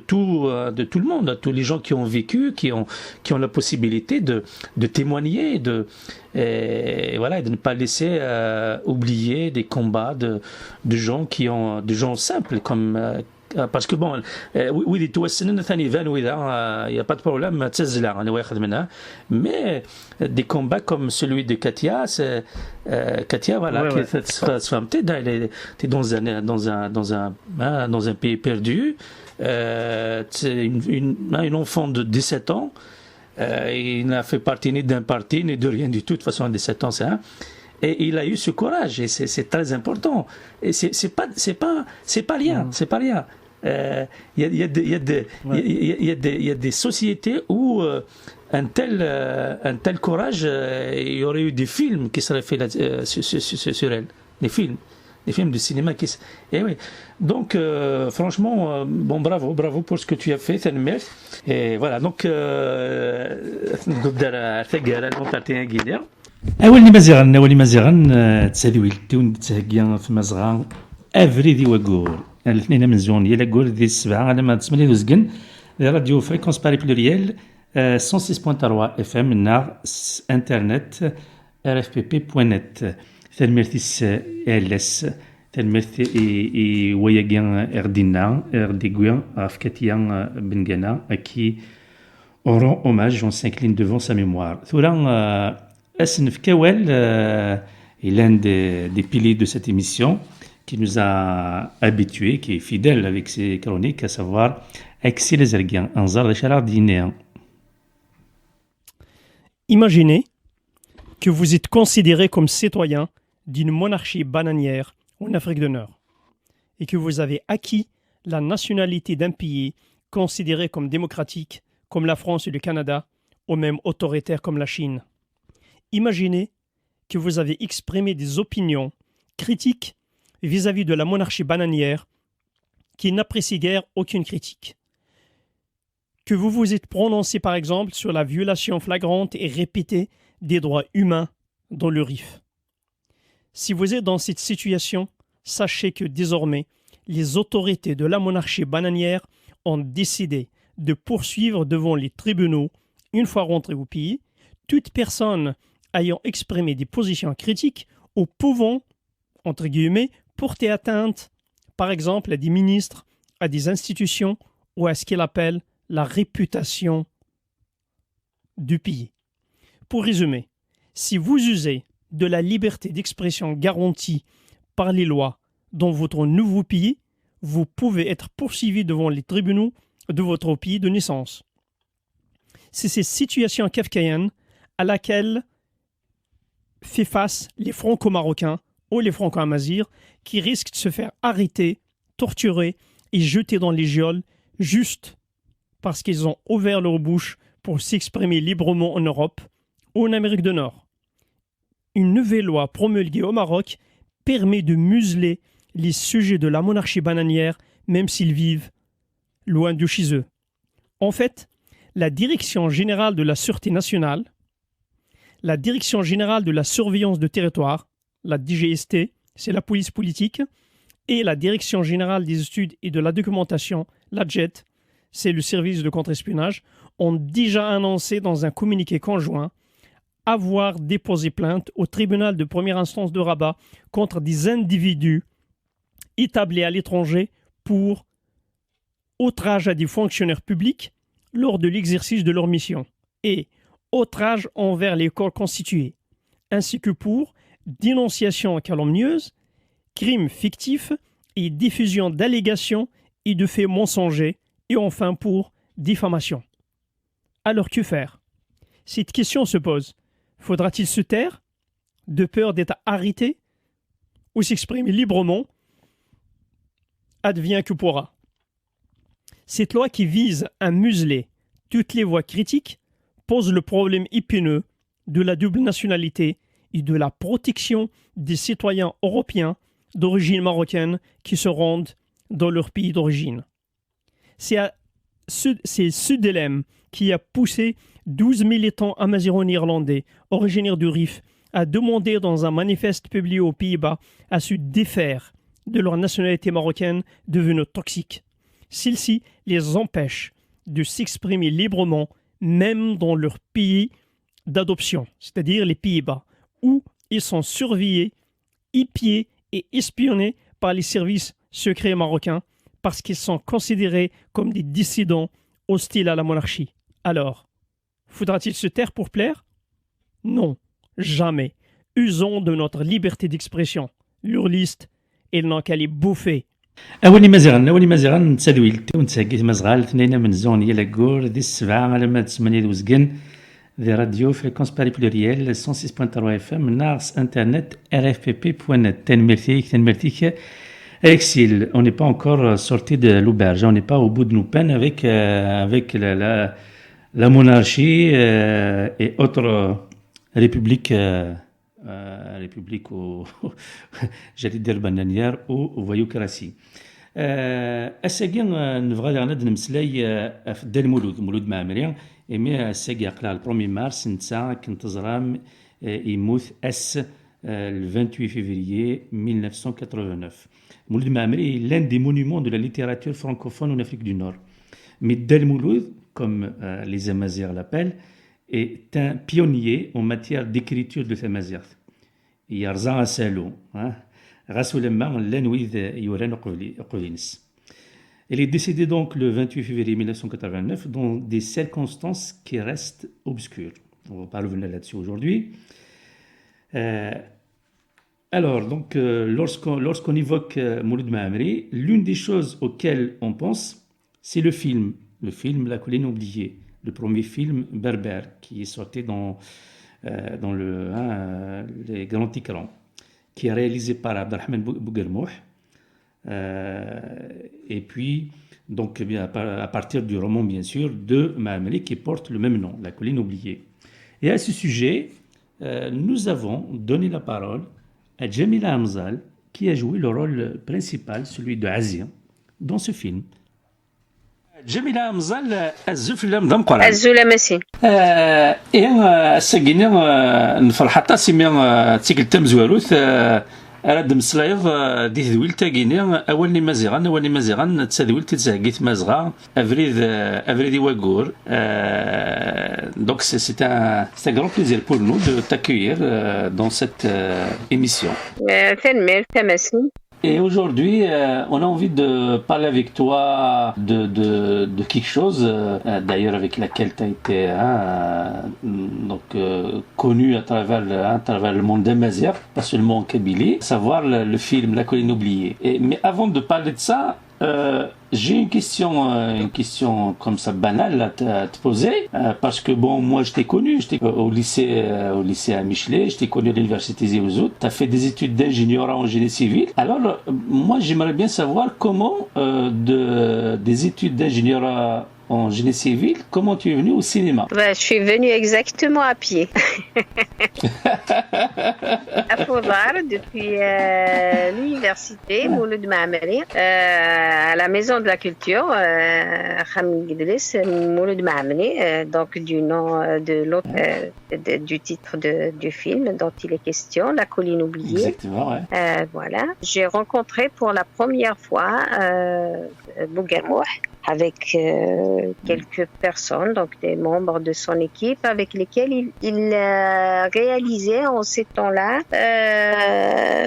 tout le monde, tous les gens qui ont vécu, qui ont la possibilité de témoigner, et voilà, de ne pas laisser oublier des combats de gens simples comme parce que bon ويلي توسنن ثاني فان وإذا il y a pas de problème تسزلا انا واخذ منها mais des combats comme celui de Katia Katia voilà qui فهمتي t'es dans un pays perdu, une enfant de 17 ans, il n'a fait partie ni d'un parti ni de rien du tout, de toute façon à 17 ans c'est un. Et il a eu ce courage, et c'est très important. Et c'est pas rien, c'est pas rien. Il y a des sociétés où un tel courage, il y aurait eu des films qui seraient faits sur elle, des films de cinéma qui. Et oui. Donc franchement, bon bravo pour ce que tu as fait, Tanmir. Et voilà, donc أول ما زغن تسالي ويلتون تهجيان في مزغان أفريدي وقور الاثنين من زون يلا قول ذي السبعة على ما تسمعني وزقن راديو فريكونس باري بلوريال 106.3 اف ام نار انترنت rfpp.net تلميرتيس ال تلميرتي وياكيان اردينا ارديكويا افكاتيان بنغانا اكي on rend hommage, on s'incline devant sa mémoire. Thouran Asnef Kawel est l'un des piliers de cette émission qui nous a habitués, qui est fidèle avec ses chroniques, à savoir Axel Ezerguin, Anzar de Chalar Dinéen. Imaginez que vous êtes considéré comme citoyen d'une monarchie bananière en Afrique du Nord et que vous avez acquis la nationalité d'un pays considéré comme démocratique comme la France et le Canada, ou même autoritaire comme la Chine. Imaginez que vous avez exprimé des opinions critiques vis-à-vis de la monarchie bananière qui n'apprécie guère aucune critique. Que vous vous êtes prononcé par exemple sur la violation flagrante et répétée des droits humains dans le Rif. Si vous êtes dans cette situation, sachez que désormais, les autorités de la monarchie bananière ont décidé de poursuivre devant les tribunaux, une fois rentré au pays, toute personne ayant exprimé des positions critiques ou pouvant, entre guillemets, porter atteinte, par exemple, à des ministres, à des institutions ou à ce qu'il appelle la réputation du pays. Pour résumer, si vous usez de la liberté d'expression garantie par les lois dans votre nouveau pays, vous pouvez être poursuivi devant les tribunaux de votre pays de naissance. C'est cette situation kafkaïenne à laquelle fait face les franco-marocains ou les franco-amazirs qui risquent de se faire arrêter, torturer et jeter dans les geôles juste parce qu'ils ont ouvert leur bouche pour s'exprimer librement en Europe ou en Amérique du Nord. Une nouvelle loi promulguée au Maroc permet de museler les sujets de la monarchie bananière même s'ils vivent loin de chez eux. En fait, la Direction générale de la Sûreté nationale, la Direction générale de la surveillance de territoire, la DGST, c'est la police politique, et la Direction générale des études et de la documentation, la JET, c'est le service de contre-espionnage, ont déjà annoncé dans un communiqué conjoint avoir déposé plainte au tribunal de première instance de Rabat contre des individus établis à l'étranger pour outrage à des fonctionnaires publics lors de l'exercice de leur mission et outrage envers les corps constitués, ainsi que pour dénonciation calomnieuse, crimes fictifs et diffusion d'allégations et de faits mensongers, et enfin pour diffamation. Alors que faire? Cette question se pose. Faudra-t-il se taire, de peur d'être arrêté, ou s'exprimer librement? Advient que pourra. Cette loi qui vise à museler toutes les voix critiques pose le problème épineux de la double nationalité et de la protection des citoyens européens d'origine marocaine qui se rendent dans leur pays d'origine. C'est ce dilemme qui a poussé 12 militants amazirones irlandais originaires du Rif à demander dans un manifeste publié aux Pays-Bas à se défaire de leur nationalité marocaine devenue toxique. Celle-ci les empêche de s'exprimer librement même dans leur pays d'adoption, c'est-à-dire les Pays-Bas, où ils sont surveillés, épiés et espionnés par les services secrets marocains parce qu'ils sont considérés comme des dissidents hostiles à la monarchie. Alors, faudra-t-il se taire pour plaire? Non, jamais. Usons de notre liberté d'expression. Leur liste, ils n'ont qu'à les bouffer. أولي مزيغان تسالويلتي ونتساقيت مزغال ثنينا من زون يلا كور دي السبعة على ما تسمعني دوزقن دي راديو فريكونس باري بلوريال 106.3 اف ام نارس انترنت rfpp.net تنمرتيك Exil, on n'est pas encore sorti de l'auberge, on n'est pas au bout de nos peines avec la monarchie et autres républiques j'allais dire bananière ou voyoucratie. الساقي نبغى غناد نمسلاي في دا مولود معمري ايمي الساقي قلع البرومي مارس نتا كنت زرام يموت اس le 28 février 1989. Mouloud Maamri est l'un des monuments de la littérature francophone en Afrique du Nord. Mais Del Mouloud, comme les Amazirs l'appellent, est un pionnier en matière d'écriture de Tamazirt. يرزع سالو غاسو لما لانويذ يوران قولينس. Elle est décédée donc le 28 février 1989 dans des circonstances qui restent obscures. On ne va pas revenir là-dessus aujourd'hui. Alors, donc, lorsqu'on évoque Mouloud Maamri, l'une des choses auxquelles on pense, c'est le film La colline oubliée, le premier film berbère qui est sorti dans les grands écrans, qui est réalisé par Abdelrahman Bouguermouh. Et puis, donc, à partir du roman, bien sûr, de Maamri qui porte le même nom, La colline oubliée. Et à ce sujet, nous avons donné la parole à Jamila Hamzal, qui a joué le rôle principal, celui de Azia, dans ce film. Jamila Hamzal, الزفلام ضم قران الزلمسي ساكينا نفرحطا سيمي تيكل تمزواروث راد مسلايض دي تدويل تاكيني اولني مازيغان تسادويل تتزهقيت مازغا افريدي واكور. Donc c'est un grand plaisir pour nous de t'accueillir dans cette émission. Et aujourd'hui, on a envie de parler avec toi de quelque chose, d'ailleurs avec laquelle tu as été connu à travers le monde des Amazirs, pas seulement en Kabylie, savoir le film La colline oubliée. Mais avant de parler de ça, j'ai une question comme ça banale à te poser, parce que bon, moi je t'ai connu, au lycée à Michelet, je t'ai connu à l'université Zéouzout, tu as fait des études d'ingénieur en génie civil. Alors moi j'aimerais bien savoir comment des études d'ingénieur en génie civil, comment tu es venu au cinéma? Je suis venue exactement à pied. À Poudlard, depuis l'université Mouloud Maamri, à la maison de la culture, Khamil Gidlis, Mouloud Maamri, donc du nom de l'autre, du titre du film dont il est question, La colline oubliée. Exactement, ouais. Voilà. J'ai rencontré pour la première fois Bouguermouh, avec quelques personnes, donc des membres de son équipe, avec lesquels il réalisait en ces temps-là,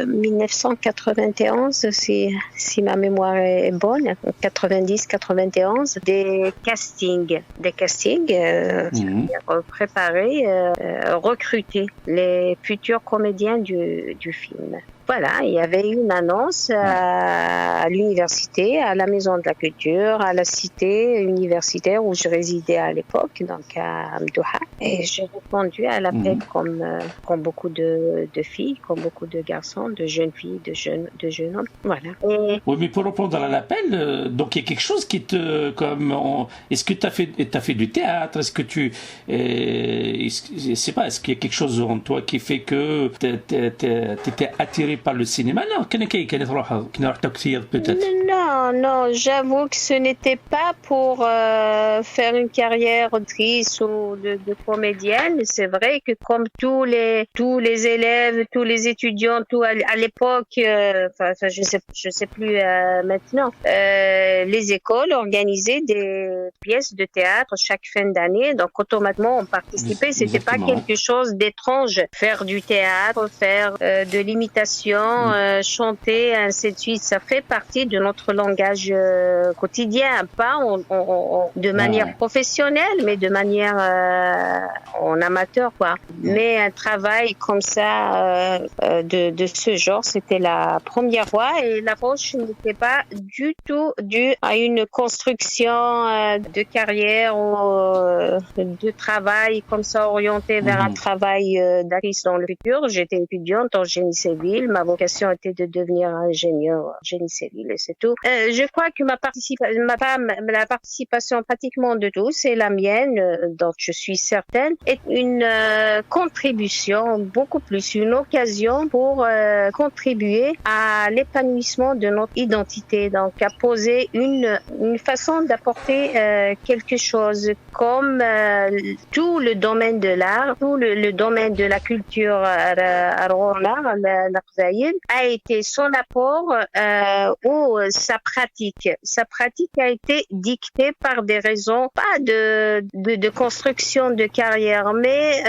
1991, si ma mémoire est bonne, 90-91, des castings, préparer, recruter les futurs comédiens du film. Voilà, il y avait une annonce à l'université, à la maison de la culture, à la cité universitaire où je résidais à l'époque, donc à Amdouha. Et j'ai répondu à l'appel comme beaucoup de filles, comme beaucoup de garçons, de jeunes filles, de jeunes hommes. Voilà. Oui, mais pour répondre à l'appel, donc il y a quelque chose qui te... Est-ce que tu as fait du théâtre? Est-ce que tu... je sais pas, est-ce qu'il y a quelque chose en toi qui fait que tu étais attiré par le cinéma? Non, peut-être. Non, j'avoue que ce n'était pas pour faire une carrière d'actrice ou de comédienne. C'est vrai que comme tous les élèves, tous les étudiants, à l'époque, je sais plus maintenant, les écoles organisaient des pièces de théâtre chaque fin d'année. Donc automatiquement on participait. C'était pas quelque chose d'étrange. Faire du théâtre, faire de l'imitation, chanter, ainsi de suite. Ça fait partie de notre langage quotidien, pas de manière professionnelle, mais de manière en amateur, quoi. Mais un travail comme ça, de ce genre, c'était la première fois, et l'approche n'était pas du tout due à une construction de carrière ou de travail comme ça orienté vers un travail d'actrice dans le futur. J'étais étudiante en génie civil. Ma vocation était de devenir ingénieur en génie civil, et c'est tout. Je crois que la participation pratiquement de tous, et la mienne, dont je suis certaine, est une contribution, beaucoup plus une occasion pour contribuer à l'épanouissement de notre identité, donc à poser une façon d'apporter quelque chose comme tout le domaine de l'art, tout le domaine de la culture a été son apport ou sa pratique. Sa pratique a été dictée par des raisons, pas de construction de carrière, mais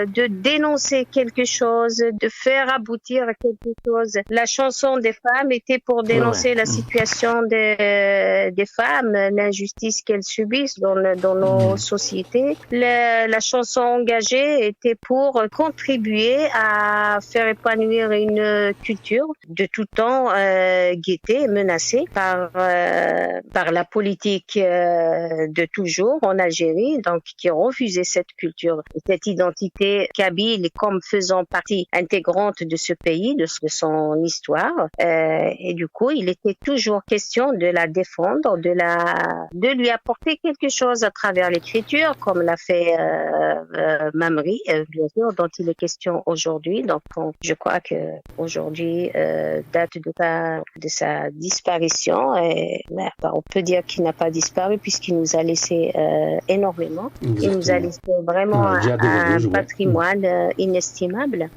de dénoncer quelque chose, de faire aboutir quelque chose. La chanson des femmes était pour dénoncer la situation des femmes, l'injustice qu'elles subissent dans nos sociétés. La chanson engagée était pour contribuer à faire épanouir une culture de tout temps guettée, menacée par la politique de toujours en Algérie, donc qui refusait cette culture, cette identité kabyle comme faisant partie intégrante de ce pays, de son histoire. Et du coup, il était toujours question de la défendre, de lui apporter quelque chose à travers l'écriture, comme l'a fait Mamri, bien sûr, dont il est question aujourd'hui. Donc, je crois que aujourd'hui date de sa disparition. Et on peut dire qu'il n'a pas disparu puisqu'il nous a laissé énormément. Exactement. Il nous a laissé vraiment un patrimoine inestimable.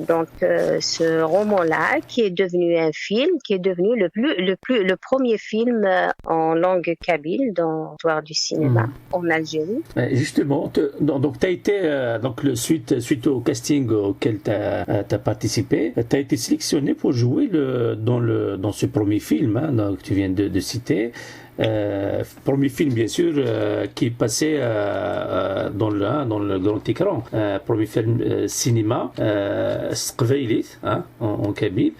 Donc, ce roman-là, qui est devenu un film, qui est devenu le premier film en langue kabyle dans l'histoire du cinéma en Algérie. Justement, donc tu as été suite au casting auquel tu as participé, tu as été sélectionné pour jouer dans ce premier film que tu viens de citer. Premier film bien sûr qui est passé dans le grand écran, premier film cinéma Sqveilit en kabyle,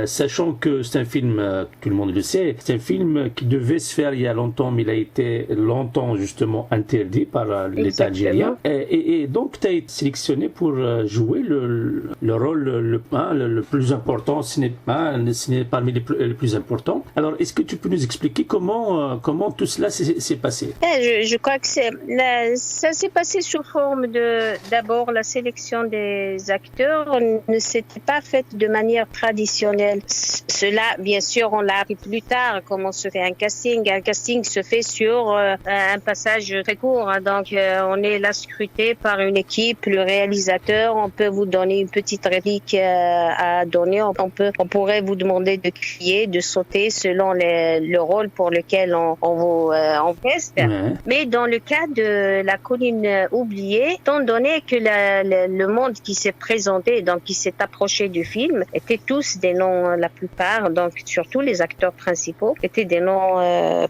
sachant que c'est un film, tout le monde le sait, c'est un film qui devait se faire il y a longtemps, mais il a été longtemps justement interdit par l'État algérien, et donc tu as été sélectionné pour jouer le rôle le plus important, parmi les plus importants. Alors est-ce que tu peux nous expliquer comment tout cela s'est passé? Je crois que ça s'est passé sous forme d'abord la sélection des acteurs ne s'était pas faite de manière traditionnelle. Cela, bien sûr, on l'a appris plus tard, comment se fait un casting. Un casting se fait sur un passage très court. Donc, on est là scruté par une équipe, le réalisateur. On peut vous donner une petite réplique à donner. On pourrait vous demander de crier, de sauter selon le rôle pour lequel on vous teste. Mais dans le cas de la colline oubliée, étant donné que le monde qui s'est présenté, donc qui s'est approché du film, étaient tous des noms, la plupart, donc surtout les acteurs principaux, étaient des noms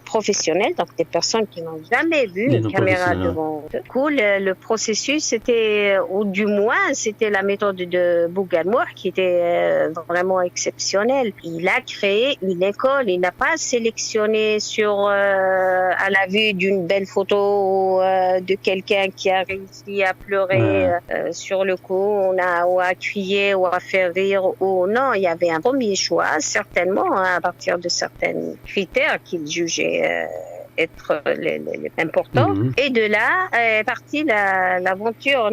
professionnels, donc des personnes qui n'ont jamais vu une caméra devant eux. Du coup, le processus, c'était, ou du moins, c'était la méthode de Bougalmour qui était vraiment exceptionnelle. Il a créé une école, il n'a pas sélectionné à la vue d'une belle photo ou de quelqu'un qui a réussi à pleurer sur le coup, ou à crier, ou à faire rire, ou non, il y avait un premier choix, certainement, à partir de certains critères qu'il jugeait être les importants. Et de là est partie l'aventure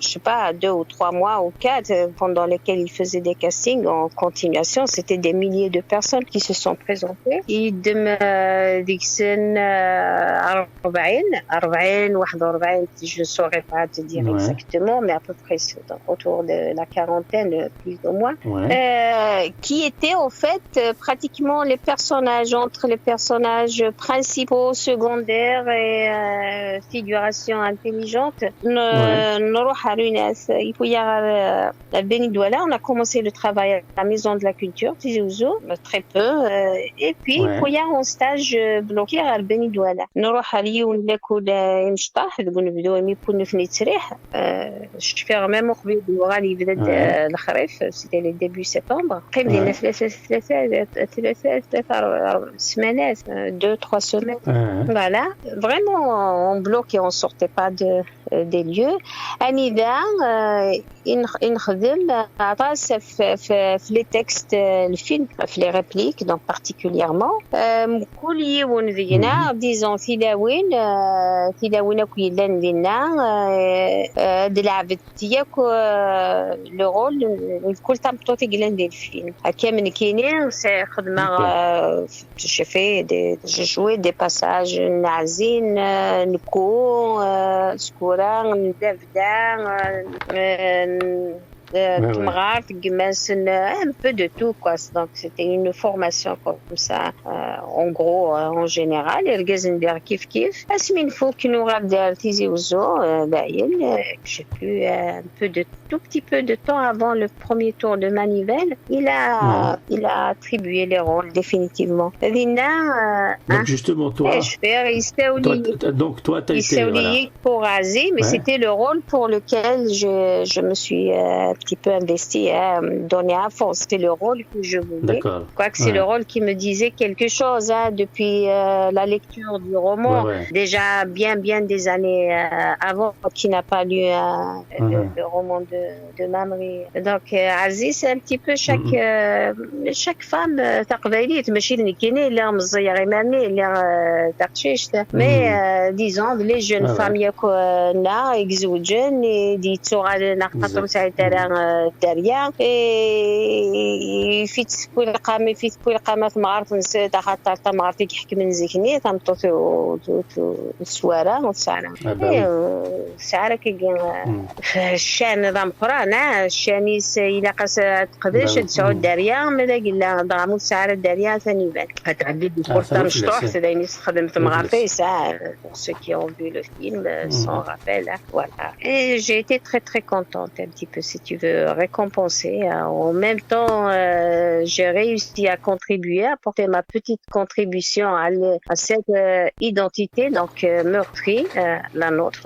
je sais pas, 2 ou 3 mois ou 4 pendant lesquels il faisait des castings en continuation. C'était des milliers de personnes qui se sont présentées. Je ne saurais pas te dire exactement, mais à peu près autour de la quarantaine, plus ou moins, qui étaient en fait pratiquement les personnages, entre les personnages principaux, secondaires et figuration intelligente. Il faut y avoir à Beni Douala, on a commencé le travail à la maison de la culture, très peu, et puis il faut y avoir un stage bloqué à Beni Douala. Je fais même c'était le début septembre. 2-3 semaines. Voilà. Vraiment en bloc et on sortait pas des lieux. أنذا نخدم راسه في les textes الفيلم في les répliques donc particulièrement كل يوم فينا ديزون تلاوين كويلا لنا دلعبت ديك لو رول كل تمطوطي قلن ديال الفيلم هكا من كاينين خدمه شفي j'ai joué des passages نعزين نكون سكوران ندفدا un peu de tout quoi. Donc c'était une formation comme ça en gros en général الجزندير كيف اسمين فوق نورا دارتي زوزو باين j'ai pu un peu de tout petit peu de temps avant le premier tour de Manivelle il a attribué les rôles définitivement donc justement toi tu as été pour Asie mais c'était le rôle pour lequel je me suis un petit peu investi donné à fond c'était le rôle que je voulais quoique c'est le rôle qui me disait quelque chose depuis la lecture du roman déjà bien des années avant qui n'a pas lu le roman de Mamri donc Aziz c'est un petit peu chaque femme تقبليت ماشي اللي كاينين اللي مزير يمامني اللي تقشيش mais disons les jeunes femmes يكونا يتزوجن يديتو على نقطه تاع الدريا في تسبوي القامات معرف نسيت خاطر تمعرفي كيحكم نزيكني تمطوتو السواره وسعنا سعره كي الشان نظام قران الشاني الى قاس تقدرش تسعود الدريا ماذا قلنا ضرامو سعره الدريا ثاني بان كتعدي البورطه مشطوح سدايني خدمت معرفي ساعه pour ceux qui ont vu le film s'en rappellent voilà et j'ai été très très contente un petit peu si tu veux récompenser en même temps j'ai réussi à contribuer à apporter ma petite contribution à cette identité donc meurtrie la nôtre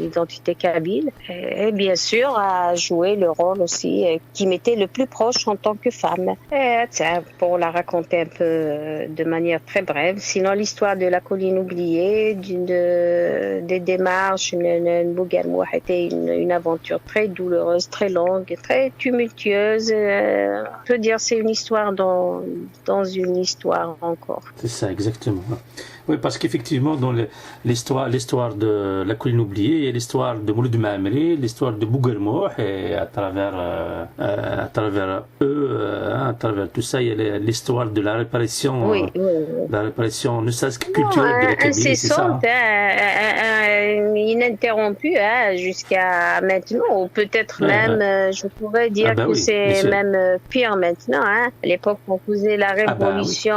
l'identité kabyle et bien sûr à jouer le rôle aussi qui m'était le plus proche en tant que femme pour la raconter un peu de manière très brève sinon l'histoire de la colline oubliée des démarches Bouguermoua était une aventure très douloureuse très longue très tumultueuse on peut dire c'est une histoire dans une histoire encore c'est ça exactement oui parce qu'effectivement dans l'histoire de la colline oubliée il y a l'histoire de Mouloud Mamri l'histoire de Bouguermoua et à travers eux à travers tout ça il y a l'histoire de la réparation la réparation ne serait-ce que culturelle de la Kabylie c'est ça ininterrompue jusqu'à maintenant ou peut-être même je pourrais dire que c'est même pire maintenant à l'époque on faisait la révolution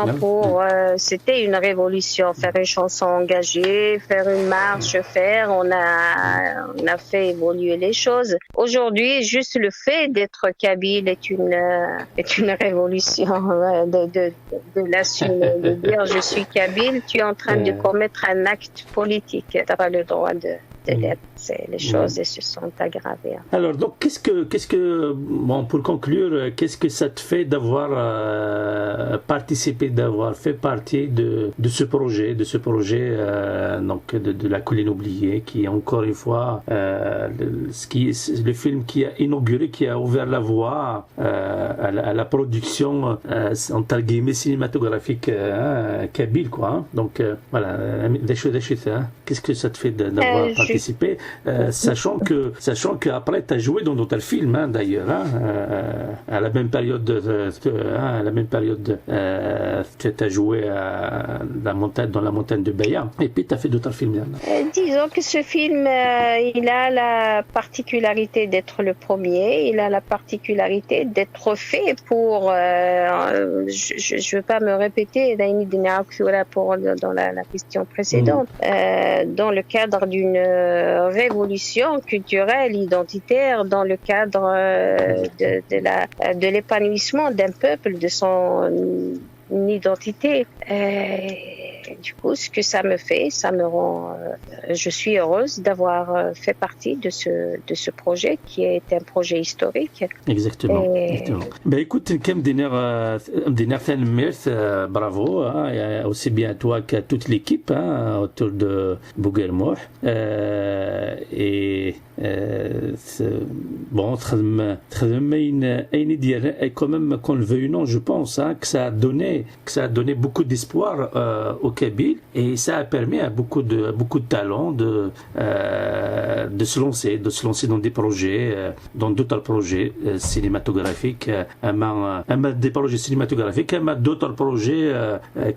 c'était une révolution faire une chanson engagée faire une marche on a fait évoluer les choses aujourd'hui juste le fait d'être kabyle est une révolution de l'assumer de dire je suis kabyle tu es en train de commettre un acte politique tu n'as pas le droit de l'être les choses se sont aggravées alors donc qu'est-ce que bon pour conclure qu'est-ce que ça te fait d'avoir participé d'avoir fait partie de ce projet donc de la colline oubliée qui est encore une fois le film qui a inauguré qui a ouvert la voie à la production entre guillemets cinématographique kabyle quoi donc voilà qu'est-ce que ça te fait d'avoir participé sachant que après tu as joué dans d'autres films d'ailleurs à la même période tu as joué dans la montagne de Beya et puis tu as fait d'autres films disons que ce film il a la particularité d'être le premier il a la particularité d'être fait pour je veux pas me répéter dans la question précédente dans le cadre d'une révolution culturelle, identitaire, dans le cadre de l'épanouissement d'un peuple, de son identité. du coup, ce que ça me fait, ça me rend... je suis heureuse d'avoir fait partie de ce projet qui est un projet historique. Exactement. Ben écoute, Kem Diner Mirth, bravo, hein, aussi bien à toi qu'à toute l'équipe autour de Bouguermouh. Et bon, quand même qu'on le veuille ou non, je pense que ça a donné beaucoup d'espoir au Kabyle, et ça a permis à beaucoup de talents de se lancer dans des projets, dans d'autres projets cinématographiques, des projets cinématographiques, d'autres projets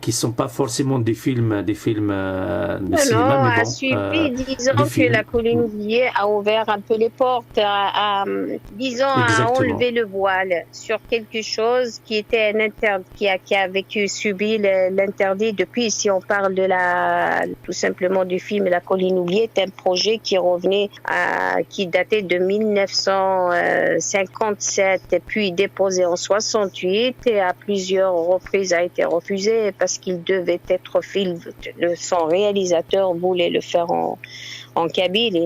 qui sont pas forcément des films de cinéma, mais bon, suivi, disons que la colline Oubliée a ouvert un peu les portes, à enlever le voile sur quelque chose qui était un interdit, qui a subi l'interdit depuis. Si on parle tout simplement du film La colline oubliée, c'est un projet qui revenait qui datait de 1957 et puis déposé en 68, et à plusieurs reprises a été refusé parce qu'il devait être filmé. Son réalisateur voulait le faire en kabyle.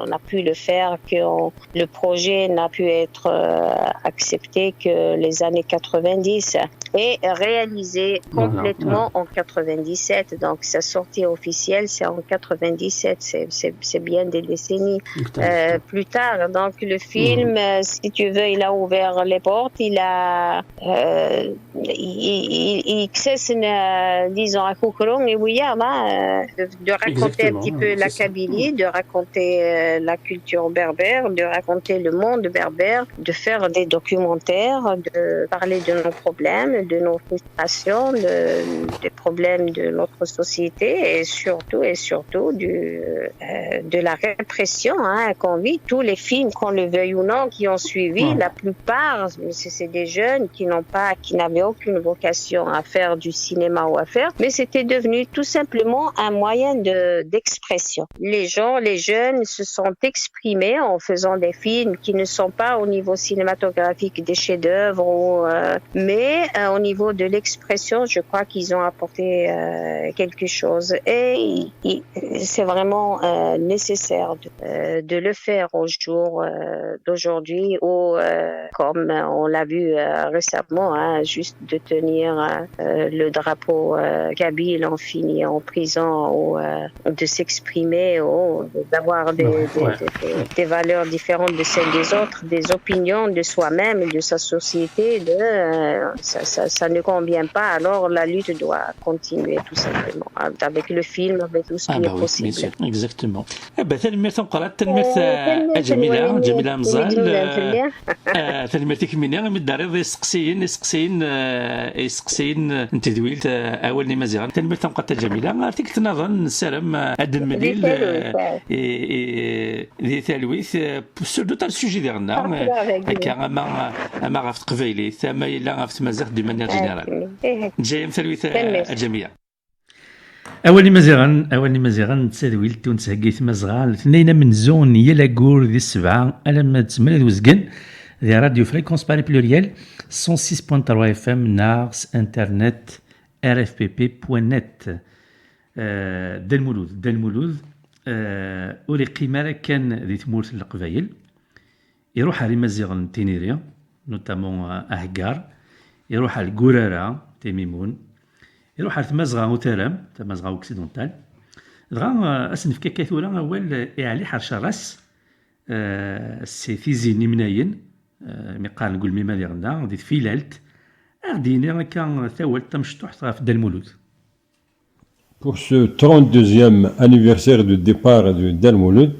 On n'a pu le faire, le projet n'a pu être accepté que les années 90 et réalisé complètement en 97. Donc sa sortie officielle, c'est en 97, c'est bien des décennies plus tard. Donc le film, si tu veux, il a ouvert les portes, il disons à Koukrong et Ouyam, de raconter un petit peu la Kabylie, de raconter la culture berbère, de raconter le monde berbère, de faire des documentaires, de parler de nos problèmes, de nos frustrations, des problèmes de notre société, et surtout de la répression qu'on vit. Tous les films, qu'on le veuille ou non, qui ont suivi, la plupart, c'est des jeunes qui n'avaient aucune vocation à faire du cinéma ou à faire, mais c'était devenu tout simplement un moyen d'expression. Les jeunes se sont exprimés en faisant des films qui ne sont pas au niveau cinématographique des chefs-d'œuvre, mais au niveau de l'expression, je crois qu'ils ont apporté quelque chose. Et c'est vraiment nécessaire de le faire au jour d'aujourd'hui, ou comme on l'a vu récemment, juste de tenir le drapeau kabyle en prison, ou de s'exprimer, ou d'avoir des valeurs différentes de celles des autres, des opinions de soi-même, de sa société, ça ne convient pas. Alors la lutte doit continuer tout simplement avec le film, avec tout ce qui est possible. Bien sûr, exactement. تلميرت قرات تلميرت جميلة مزال تلميرتك مني مداري يسقسين انت دويلت اولني مزيان تلميرت قرات جميلة تيك تنظن سرم ادن مديل دي ثالويث سورتو تاع السوجي ديالنا هكا اما غاف قبايلي ثم الا غاف مزيغ دي مانيير جينيرال جاي ثالويث الجميع أولي مزيغان تسادويل تونس هكيث مزغال اثنين من زون يلاقور ذي السبعة ألم تسمر وزقن ذي راديو فريكونس باري بلوريال 106.3 FM نارس انترنت rfpp.net دالمولود أولي قيمة كان ذي ثمورث القبايل يروح على مزيغان تينيريا نوتامون أهكار يروح على القرارة تيميمون يروح على تمازغا وترام تمازغا اوكسيدونتال دغا اسنف كاكاثورا اول يعلي حرشا راس سي فيزيني مناين مقال نقول ميما دي غندا دي فيلالت غاديني كان ثاول تمشطوح في دالمولود. Pour ce 32e anniversaire du départ du Dalmouloud,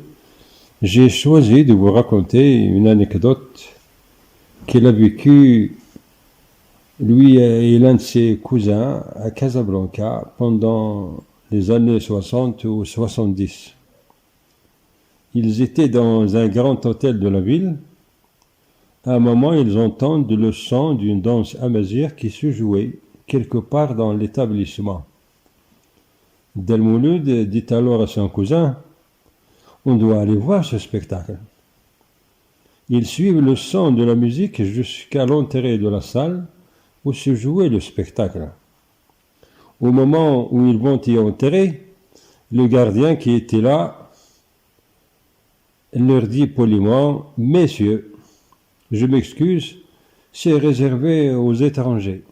j'ai choisi de vous raconter une anecdote qu'il a vécue lui et l'un de ses cousins à Casablanca pendant les années 60 ou 70. Ils étaient dans un grand hôtel de la ville. À un moment, ils entendent le son d'une danse amazigh qui se jouait quelque part dans l'établissement. Dalmouloud dit alors à son cousin: on doit aller voir ce spectacle. Ils suivent le son de la musique jusqu'à l'entrée de la salle où se jouait le spectacle. Au moment où ils vont y entrer, le gardien qui était là leur dit poliment: Messieurs, je m'excuse, c'est réservé aux étrangers.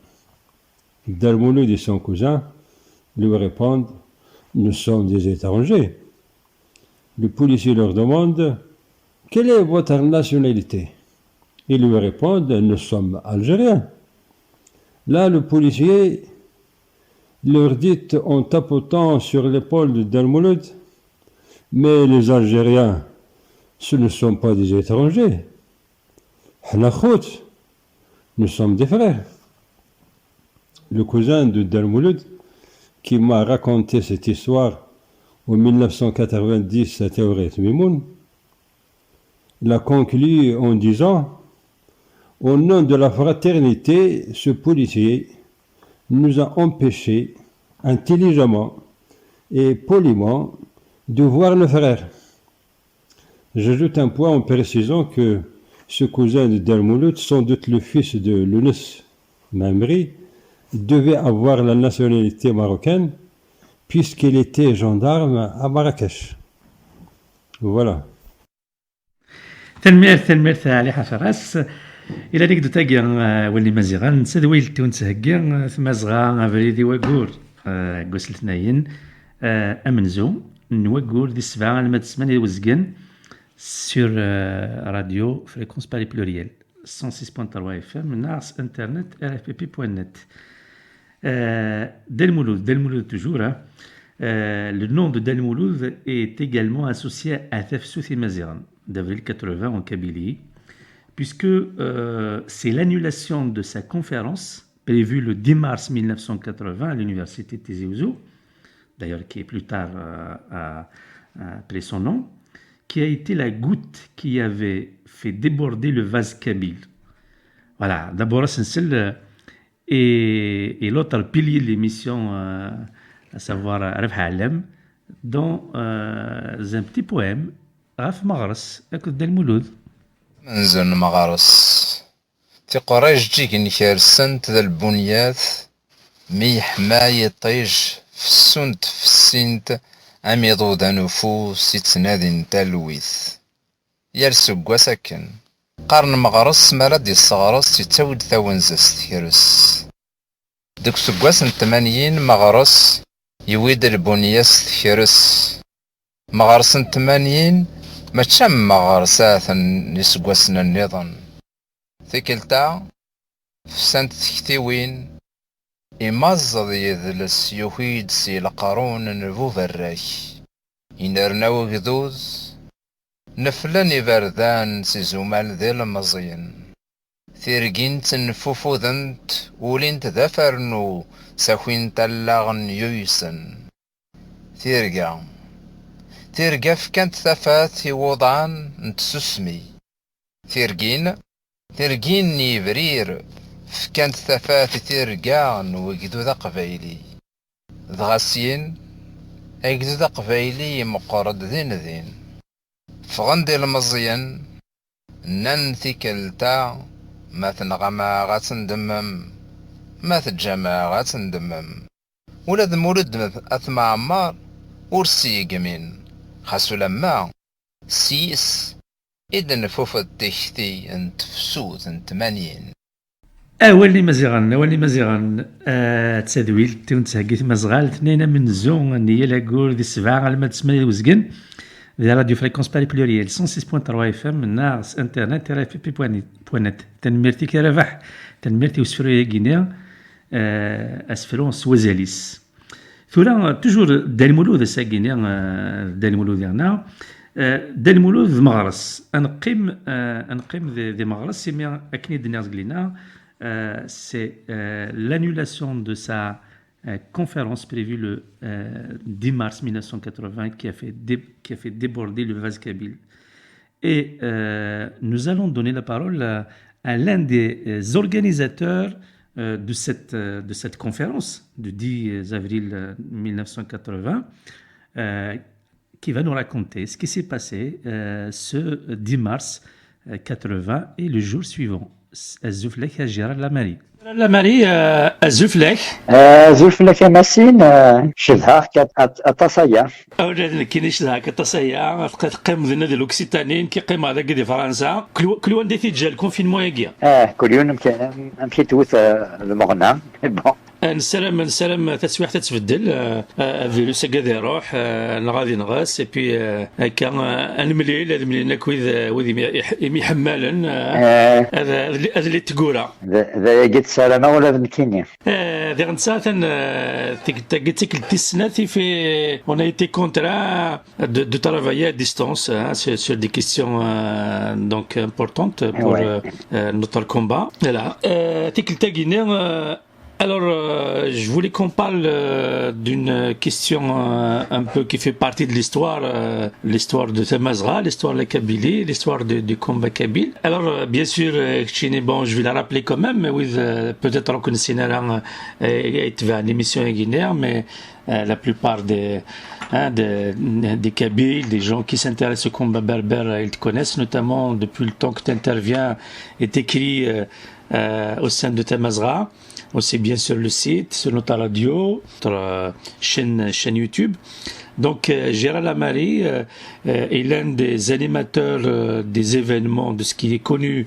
Dalmouloud et son cousin lui répondent: Nous sommes des étrangers. Le policier leur demande: Quelle est votre nationalité? Ils lui répondent: Nous sommes algériens. Là, le policier leur dit en tapotant sur l'épaule de Dalmouloud: Mais les Algériens, ce ne sont pas des étrangers. Nous sommes des frères. Le cousin de Dalmouloud, qui m'a raconté cette histoire en 1990 à Théoret Mimoun, l'a conclu en disant: Au nom de la fraternité, ce policier nous a empêchés intelligemment et poliment de voir nos frères. J'ajoute un point en précisant que ce cousin de Dalmouloud, sans doute le fils de Lounès Mamri, devait avoir la nationalité marocaine puisqu'il était gendarme à Marrakech. Voilà. تنمير علي حفراس إلى ديك دوتاكيا ولي مزيغان سدويل تونسهكيا ثمازغا أفريدي وكور قوسلتناين أمنزو نوكور دي السبعة لما تسمعني وزقن sur radio fréquence Paris pluriel 106.3 FM NARS internet rfpp.net. Dalmouloud toujours. Le nom de Dalmouloud est également associé à Tefsouth et Maziran d'avril 80 en Kabylie, puisque c'est l'annulation de sa conférence prévue le 10 mars 1980 à l'université Tizi Ouzou, d'ailleurs qui est plus tard après son nom, qui a été la goutte qui avait fait déborder le vase kabyle. Voilà, d'abord Sensel et l'autre pilier de l'émission, à savoir Rafah Alem, dans un petit poème, Raf Maghras, avec Dalmouloud. منزل مغارس في قريش جيك نكرسنت ذا البنيات ميح ما يطيج في السنت في السنت أميضو ذا نفوس يتنادي تلويث يرسق وسكن قارن مغرس مراد الصغرس يتاود ثوانزس تكرس ديك سقواس نتمانيين مغرس يويد البنياس تكرس مغرس نتمانيين ما تشم مغرسات نسقواسنا النظام ثكلتا في سنت تكتيوين إمازض يذلس يوهيد سي لقارون نبو فراك ينرناو غدوز نفلاني بردان سي زمال ذي المزين ثيرقين تنفوفو ذنت ولين تذفرنو ساكوين تلاغن يويسن ثيرقا فكانت ثفات وضعان نتسسمي ثيرقين نيبرير فكانت ثفات ثيرقان وقدو ذا قبايلي ذغاسين اقدو ذا قبايلي مقرد ذين فغندي المزين ننثي كلتا ما تنغما غاتندمم ما تجمع غاتندمم ولاد مولد اثما عمار ورسي قمين خاصو لما سيس إذن فوف التشتي انت فسوت انت مانين أولي مزيغان تسادويل تونس هكيت مزغال ثنين من زون نيا لاكور دي السبعة على ما تسمى وزقن دي راديو فريكونس باري بلوريال 106.3 اف ام نارس انترنت رف بي بوانت تنميرتي كرفح تنميرتي وسفرو غينيا اسفرون سوازاليس ثورا توجور دالمولود ساكينيا دالمولود ديالنا دالمولود مغرس انقيم دي مغرس سيميا اكني دنياز قلينا c'est l'annulation de sa conférence prévue le 10 mars 1980 qui a fait déborder le vase kabyle. Et nous allons donner la parole à l'un des organisateurs de cette conférence du 10 avril 1980 qui va nous raconter ce qui s'est passé ce 10 mars 80 et le jour suivant. الزفلة كجرى لاماري لا ماري الزفلك زلفلك يا ماسين شدها التصيا أولاد كاينش هكا التصيا قيم ذنا ديال الأوكسيتانيين كيقيم هذاك دي فرنسا كل وان دي تيجا الكونفينمون ياكيا كل يوم نمشي توث المغنى بون نسلم تسويح تتبدل الفيروس هكذا يروح غادي نغاس اي بي هكا نمليل هذا ملينا وذي يحمالا هذا اللي تقوله ذا قلت سلامة ولا ذمكيني ذي غنسا تيك التسناتي في on a été contraint de travailler à distance sur des questions donc importantes pour notre combat voilà تيك التاقينا. Alors, je voulais qu'on parle d'une question un peu qui fait partie de l'histoire, l'histoire de Temazra, l'histoire de la Kabylie, l'histoire du combat kabyle. Alors, bien sûr, bon, je vais la rappeler quand même, mais oui, peut-être on connaît l'émission guinéenne, mais la plupart des Kabyles, des gens qui s'intéressent au combat berbère, ils te connaissent, notamment depuis le temps que tu interviens, est écrit au sein de Temazra. Aussi bien sur le site, sur notre radio, notre chaîne YouTube. Donc Gérald Amari est l'un des animateurs des événements, de ce qui est connu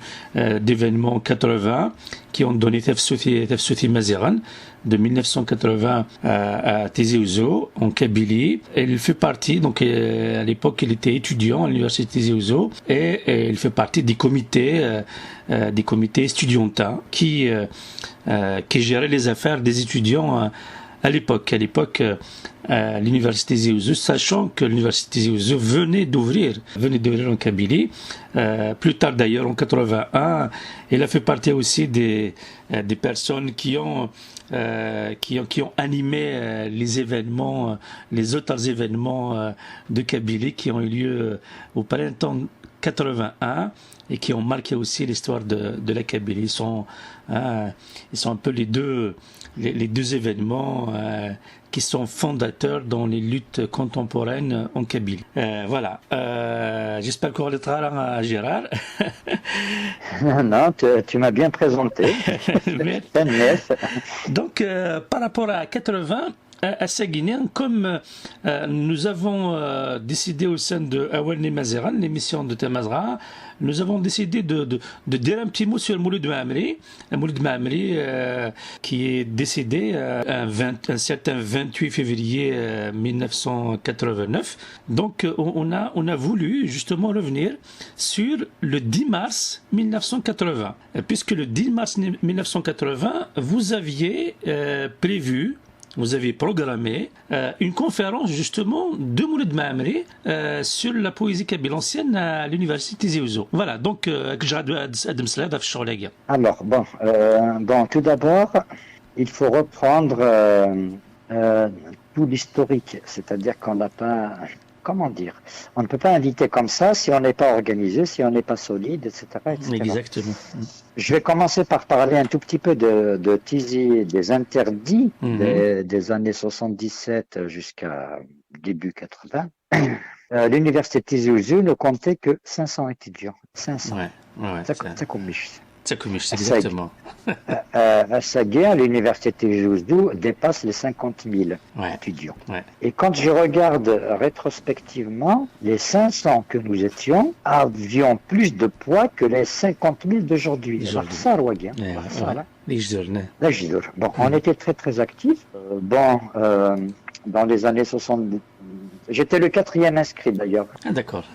d'événements 80, qui ont donné Tefsouti Maziran de 1980 à Tizi Ouzou en Kabylie. Et il fait partie, donc à l'époque il était étudiant à l'université de Tizi Ouzou et il fait partie des comités estudiantins qui géraient les affaires des étudiants à l'époque. À l'époque, l'université Tizi Ouzou, sachant que l'université Tizi Ouzou venait d'ouvrir en Kabylie. Plus tard d'ailleurs, en 81, il a fait partie aussi des personnes qui ont animé les événements, les autres événements de Kabylie qui ont eu lieu au printemps 81 et qui ont marqué aussi l'histoire de la Kabylie. Ils sont un peu les deux événements qui sont fondateurs dans les luttes contemporaines en Kabylie. Voilà. J'espère qu'on retrouvera à Gérard. Non, tu m'as bien présenté. Donc, par rapport à 80, à Saguinéen, comme nous avons décidé au sein de Awalni Mazeran, l'émission de Temazra, nous avons décidé de dire un petit mot sur Mouloud Maamri. Mouloud Maamri qui est décédé un certain 28 février 1989. Donc on a voulu justement revenir sur le 10 mars 1980. Puisque le 10 mars 1980, vous aviez programmé une conférence justement de Mouloud Maamri sur la poésie kabyle ancienne à l'université Tizi Ouzou. Voilà, donc alors bon, tout d'abord, il faut reprendre tout l'historique, c'est-à-dire qu'on n'a pas... Comment dire? On ne peut pas inviter comme ça si on n'est pas organisé, si on n'est pas solide, etc., etc. Exactement. Je vais commencer par parler un tout petit peu de Tizi, des interdits des années 77 jusqu'à début 80. L'université Tizi Ouzou ne comptait que 500 étudiants. 500. C'est comme exactement. À Sagué, à l'université Tizi Ouzou, dépasse les 50 000 étudiants. Ouais. Et quand je regarde rétrospectivement, les 500 que nous étions avions plus de poids que les 50 000 d'aujourd'hui. Bon, on était très très actifs. Dans les années 70, j'étais le 4e inscrit d'ailleurs. Ah, d'accord.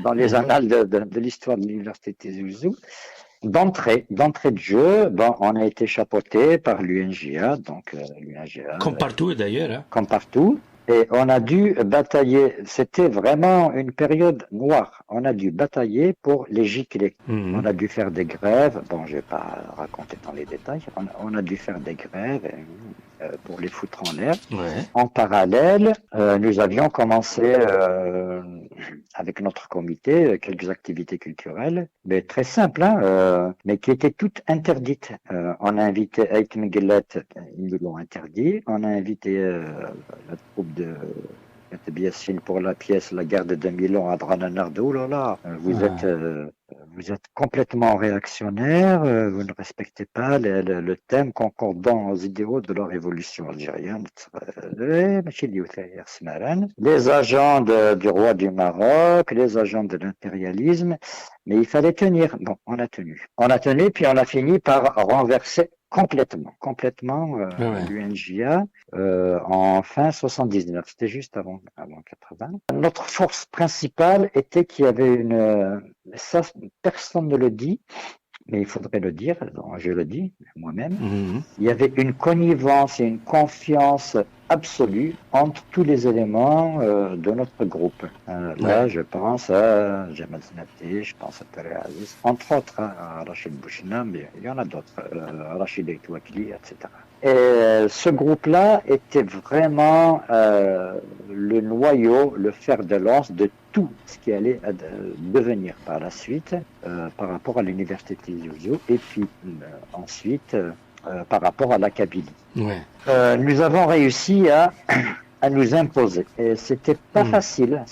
Dans les annales de l'histoire de l'université Tizi Ouzou. D'entrée de jeu, on a été chapeauté par l'UNJA, donc l'UNJA. Comme partout d'ailleurs. Hein. Comme partout. Et on a dû batailler. C'était vraiment une période noire. On a dû batailler pour les giclées. On a dû faire des grèves. Bon, je vais pas raconter dans les détails. On a dû faire des grèves pour les foutre en l'air. Ouais. En parallèle, nous avions commencé avec notre comité quelques activités culturelles, mais très simples, mais qui étaient toutes interdites. On a invité Aït Miguelet, ils nous l'ont interdit. On a invité la troupe de Biassine pour la pièce La guerre de 2000 ans à Drananardo. Oh là là, vous vous êtes complètement réactionnaire, vous ne respectez pas le thème concordant aux idéaux de la révolution algérienne. Les agents du roi du Maroc, les agents de l'impérialisme, mais il fallait tenir. Bon, on a tenu. On a tenu, puis on a fini par renverser complètement l'UNJA en fin 79. C'était juste avant 80. Notre force principale était qu'il y avait ça personne ne le dit, mais il faudrait le dire, donc je le dis moi-même, il y avait une connivence et une confiance absolue entre tous les éléments de notre groupe. Là, je pense à Jamal Znati, je pense à Tarek Aziz, entre autres à Rachid Bouchna, mais il y en a d'autres, Rachid Aitouakli, etc. Et ce groupe-là était vraiment le noyau, le fer de lance de tout ce qui allait devenir par la suite par rapport à l'université de Tizi Ouzou et puis ensuite par rapport à la Kabylie. Nous avons réussi à nous imposer. Et c'était pas facile,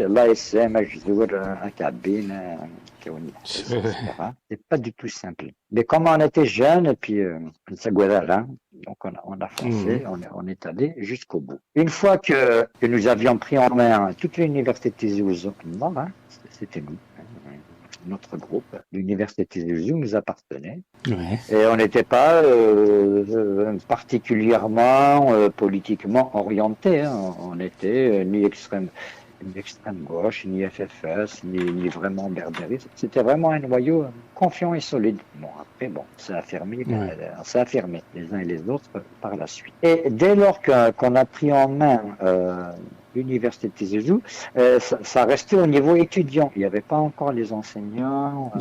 l'ASM, Ajzour, Akabin, Kaouni, etc. C'est pas du tout simple. Mais comme on était jeunes, et puis donc on a foncé, on est allé jusqu'au bout. Une fois que nous avions pris en main toute l'université de Tizi Ouzou, c'était nous. Notre groupe, l'université de Tizi Ouzou nous appartenait. Et on n'était pas particulièrement politiquement orienté. On était ni extrême gauche, ni FFS, ni vraiment berbériste. C'était vraiment un noyau confiant et solide. Bon, après, ça a affirmé les uns et les autres par la suite. Et dès lors qu'on a pris en main l'université de Tizi Ouzou, ça restait au niveau étudiant. Il n'y avait pas encore les enseignants.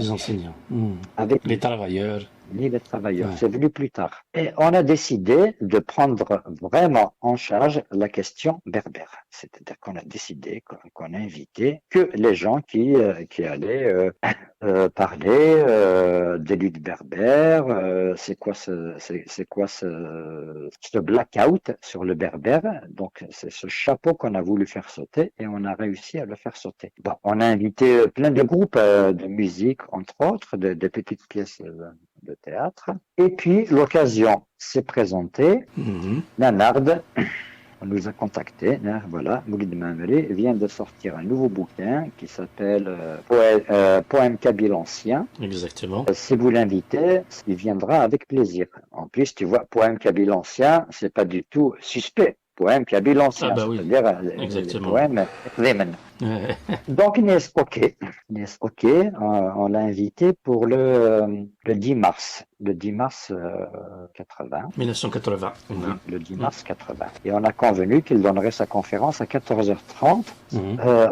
Avec les travailleurs. Les travailleurs. C'est venu plus tard. Et on a décidé de prendre vraiment en charge la question berbère. C'est-à-dire qu'on a décidé, qu'on a invité que les gens qui allaient parler des luttes berbères, c'est quoi ce blackout sur le berbère. Donc c'est ce chapeau qu'on a voulu faire sauter et on a réussi à le faire sauter. Bon, on a invité plein de groupes de musique, entre autres, de petites pièces de théâtre. Et puis l'occasion s'est présentée. Nanard nous a contactés. Voilà, Moulid Mamri vient de sortir un nouveau bouquin qui s'appelle Poème kabyle ancien. Exactement. Si vous l'invitez, il viendra avec plaisir. En plus, tu vois, Poème kabyle ancien, c'est pas du tout suspect. Poème kabyle ancien, c'est-à-dire les poèmes Rémen. Donc, Nies OK, on l'a invité pour le 10 mars. Le 10 mars 80. 1980. Le 10 mars 80. Et on a convenu qu'il donnerait sa conférence à 14h30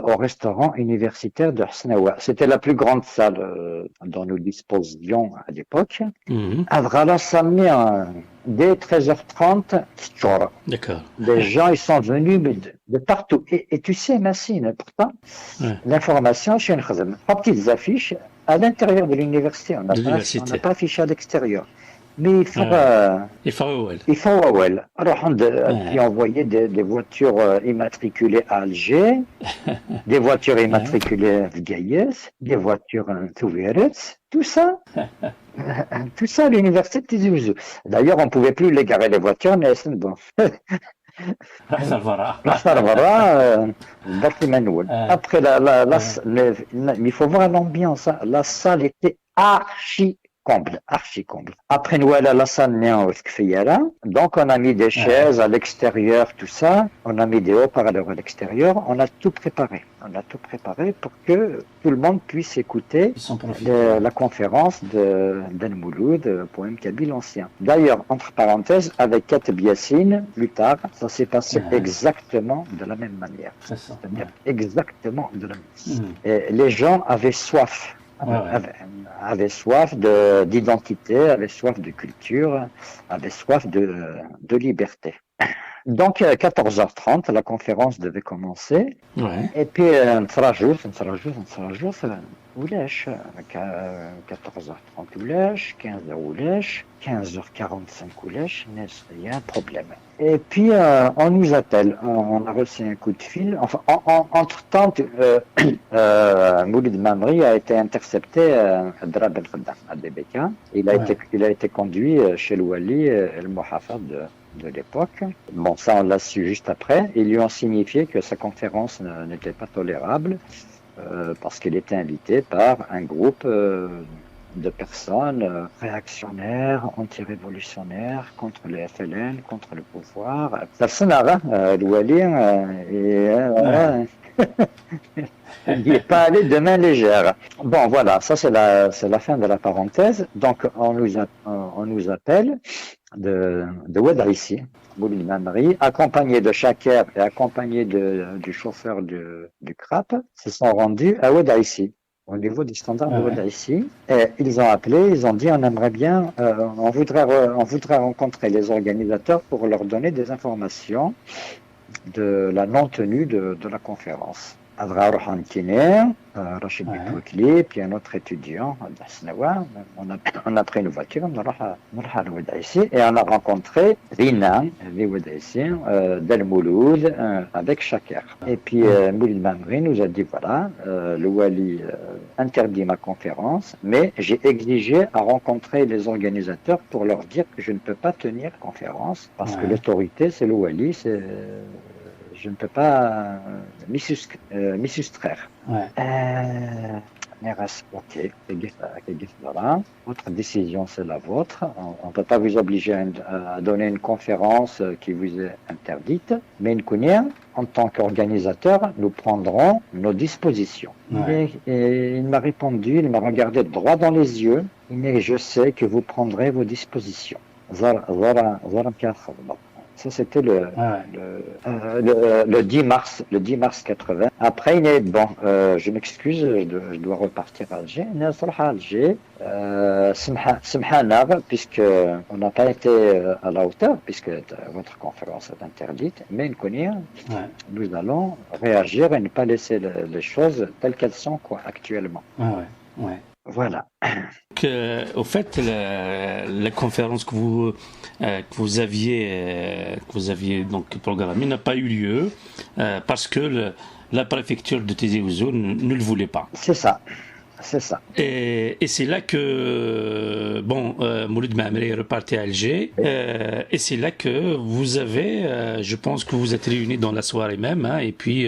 au restaurant universitaire de Hsnaoua. C'était la plus grande salle dont nous disposions à l'époque. Avrala Sammi, dès 13h30, D'accord. Les gens, ils sont venus de partout. Et tu sais, Massine, pourtant, l'information, chez une petites affiches à l'intérieur de l'université. On n'a pas affiché à l'extérieur. Mais il faut Alors, on envoyé des voitures immatriculées à Alger, des voitures immatriculées à Gaïès, des voitures à Touveretz, tout ça à l'université de Tizi Ouzou. D'ailleurs, on ne pouvait plus les garer les voitures, mais c'est bon. Après, il faut voir l'ambiance. La salle était archi comble. Après Noël à la salle, donc on a mis des chaises à l'extérieur, tout ça. On a mis des haut-parleurs à l'extérieur. On a tout préparé pour que tout le monde puisse écouter la conférence d'El Mouloud, Poème kabyle ancien. D'ailleurs, entre parenthèses, avec Kateb Yassine, plus tard, ça s'est passé exactement de la même manière. C'est-à-dire exactement de la même manière. Et les gens avaient soif. Avait soif d'identité, avait soif de culture, avait soif de liberté. Donc, 14h30, la conférence devait commencer. Ouais. Et puis, نتراجعوا 14h30 ولاش 15h ولاش 15h45 ولاش il y a un problème. Et puis, on nous appelle. On a reçu un coup de fil. Enfin, entre-temps, Moulid Mamri a été intercepté à Drab el-Khaddam, à DBK. Il a été conduit chez l'Ouali el-Mohafad de l'époque. Bon, ça, on l'a su juste après. Ils lui ont signifié que sa conférence n'était pas tolérable parce qu'il était invité par un groupe de personnes réactionnaires, anti-révolutionnaires, contre les FLN, contre le pouvoir. Sarsanara, l'Ouali, il n'est pas allé de main légère. Bon, voilà, ça c'est la fin de la parenthèse. Donc, on nous appelle de Ouedaïssi, Moulid Mamri, accompagné de Chaker et accompagné du chauffeur du CRAP, se sont rendus à Ouedaïssi, au niveau du standard de Ouedaïssi. Et ils ont appelé, ils ont dit on aimerait bien, on voudrait rencontrer les organisateurs pour leur donner des informations de la non-tenue de la conférence. Adra Rohan Kiner, Rachid Bitoukli, puis un autre étudiant, on a pris une voiture, on a ici et on a rencontré Rina, Del Mouloud, avec Chaker. Et puis Moulid Mamri nous a dit voilà, le Wali interdit ma conférence, mais j'ai exigé à rencontrer les organisateurs pour leur dire que je ne peux pas tenir conférence parce que l'autorité c'est le Wali, je ne peux pas m'y soustraire. Ok, votre décision c'est la vôtre. On ne peut pas vous obliger à donner une conférence qui vous est interdite, mais en tant qu'organisateur, nous prendrons nos dispositions. Et il m'a répondu, il m'a regardé droit dans les yeux, et je sais que vous prendrez vos dispositions. Ça, c'était le 10 mars 80. Après, je m'excuse, je dois repartir à Alger. Alger, puisque on n'a pas été à la hauteur, puisque votre conférence est interdite, mais nous allons réagir et ne pas laisser les choses telles qu'elles sont, actuellement. Voilà. Donc, au fait, la conférence que vous aviez donc programmée n'a pas eu lieu parce que la préfecture de Tizi Ouzou ne le voulait pas. C'est ça. Et c'est là que Moulid Mamri est reparti à Alger et c'est là que vous avez, je pense que vous êtes réunis dans la soirée même et puis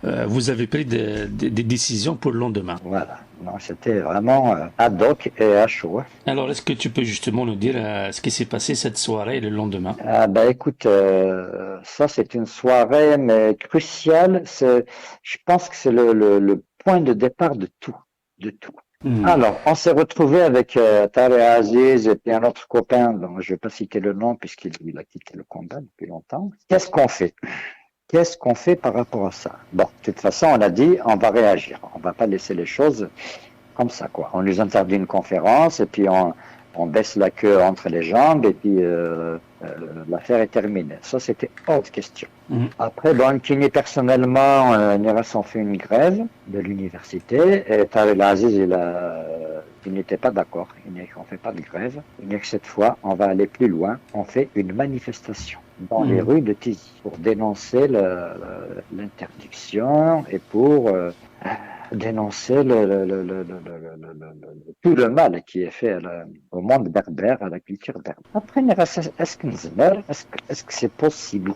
vous avez pris des décisions pour le lendemain. Voilà. Non, c'était vraiment ad hoc et à chaud. Alors, est-ce que tu peux justement nous dire ce qui s'est passé cette soirée et le lendemain? Écoute, ça c'est une soirée mais cruciale. Je pense que c'est le point de départ de tout. Alors, on s'est retrouvé avec Tarek Aziz et puis un autre copain, dont je ne vais pas citer le nom puisqu'il a quitté le combat depuis longtemps. Qu'est-ce qu'on fait par rapport à ça? Bon, de toute façon, on a dit, on va réagir. On va pas laisser les choses comme ça, On nous interdit une conférence et puis on baisse la queue entre les jambes et puis l'affaire est terminée. Ça, c'était hors de question. Après, Kini, personnellement, on fait une grève de l'université et Tarek Aziz, il n'était pas d'accord. On ne fait pas de grève. Il dit que cette fois, on va aller plus loin. On fait une manifestation dans les rues de Tizi pour dénoncer l'interdiction et pour dénoncer tout le mal qui est fait au monde berbère, à la culture berbère. Après, est-ce que c'est possible?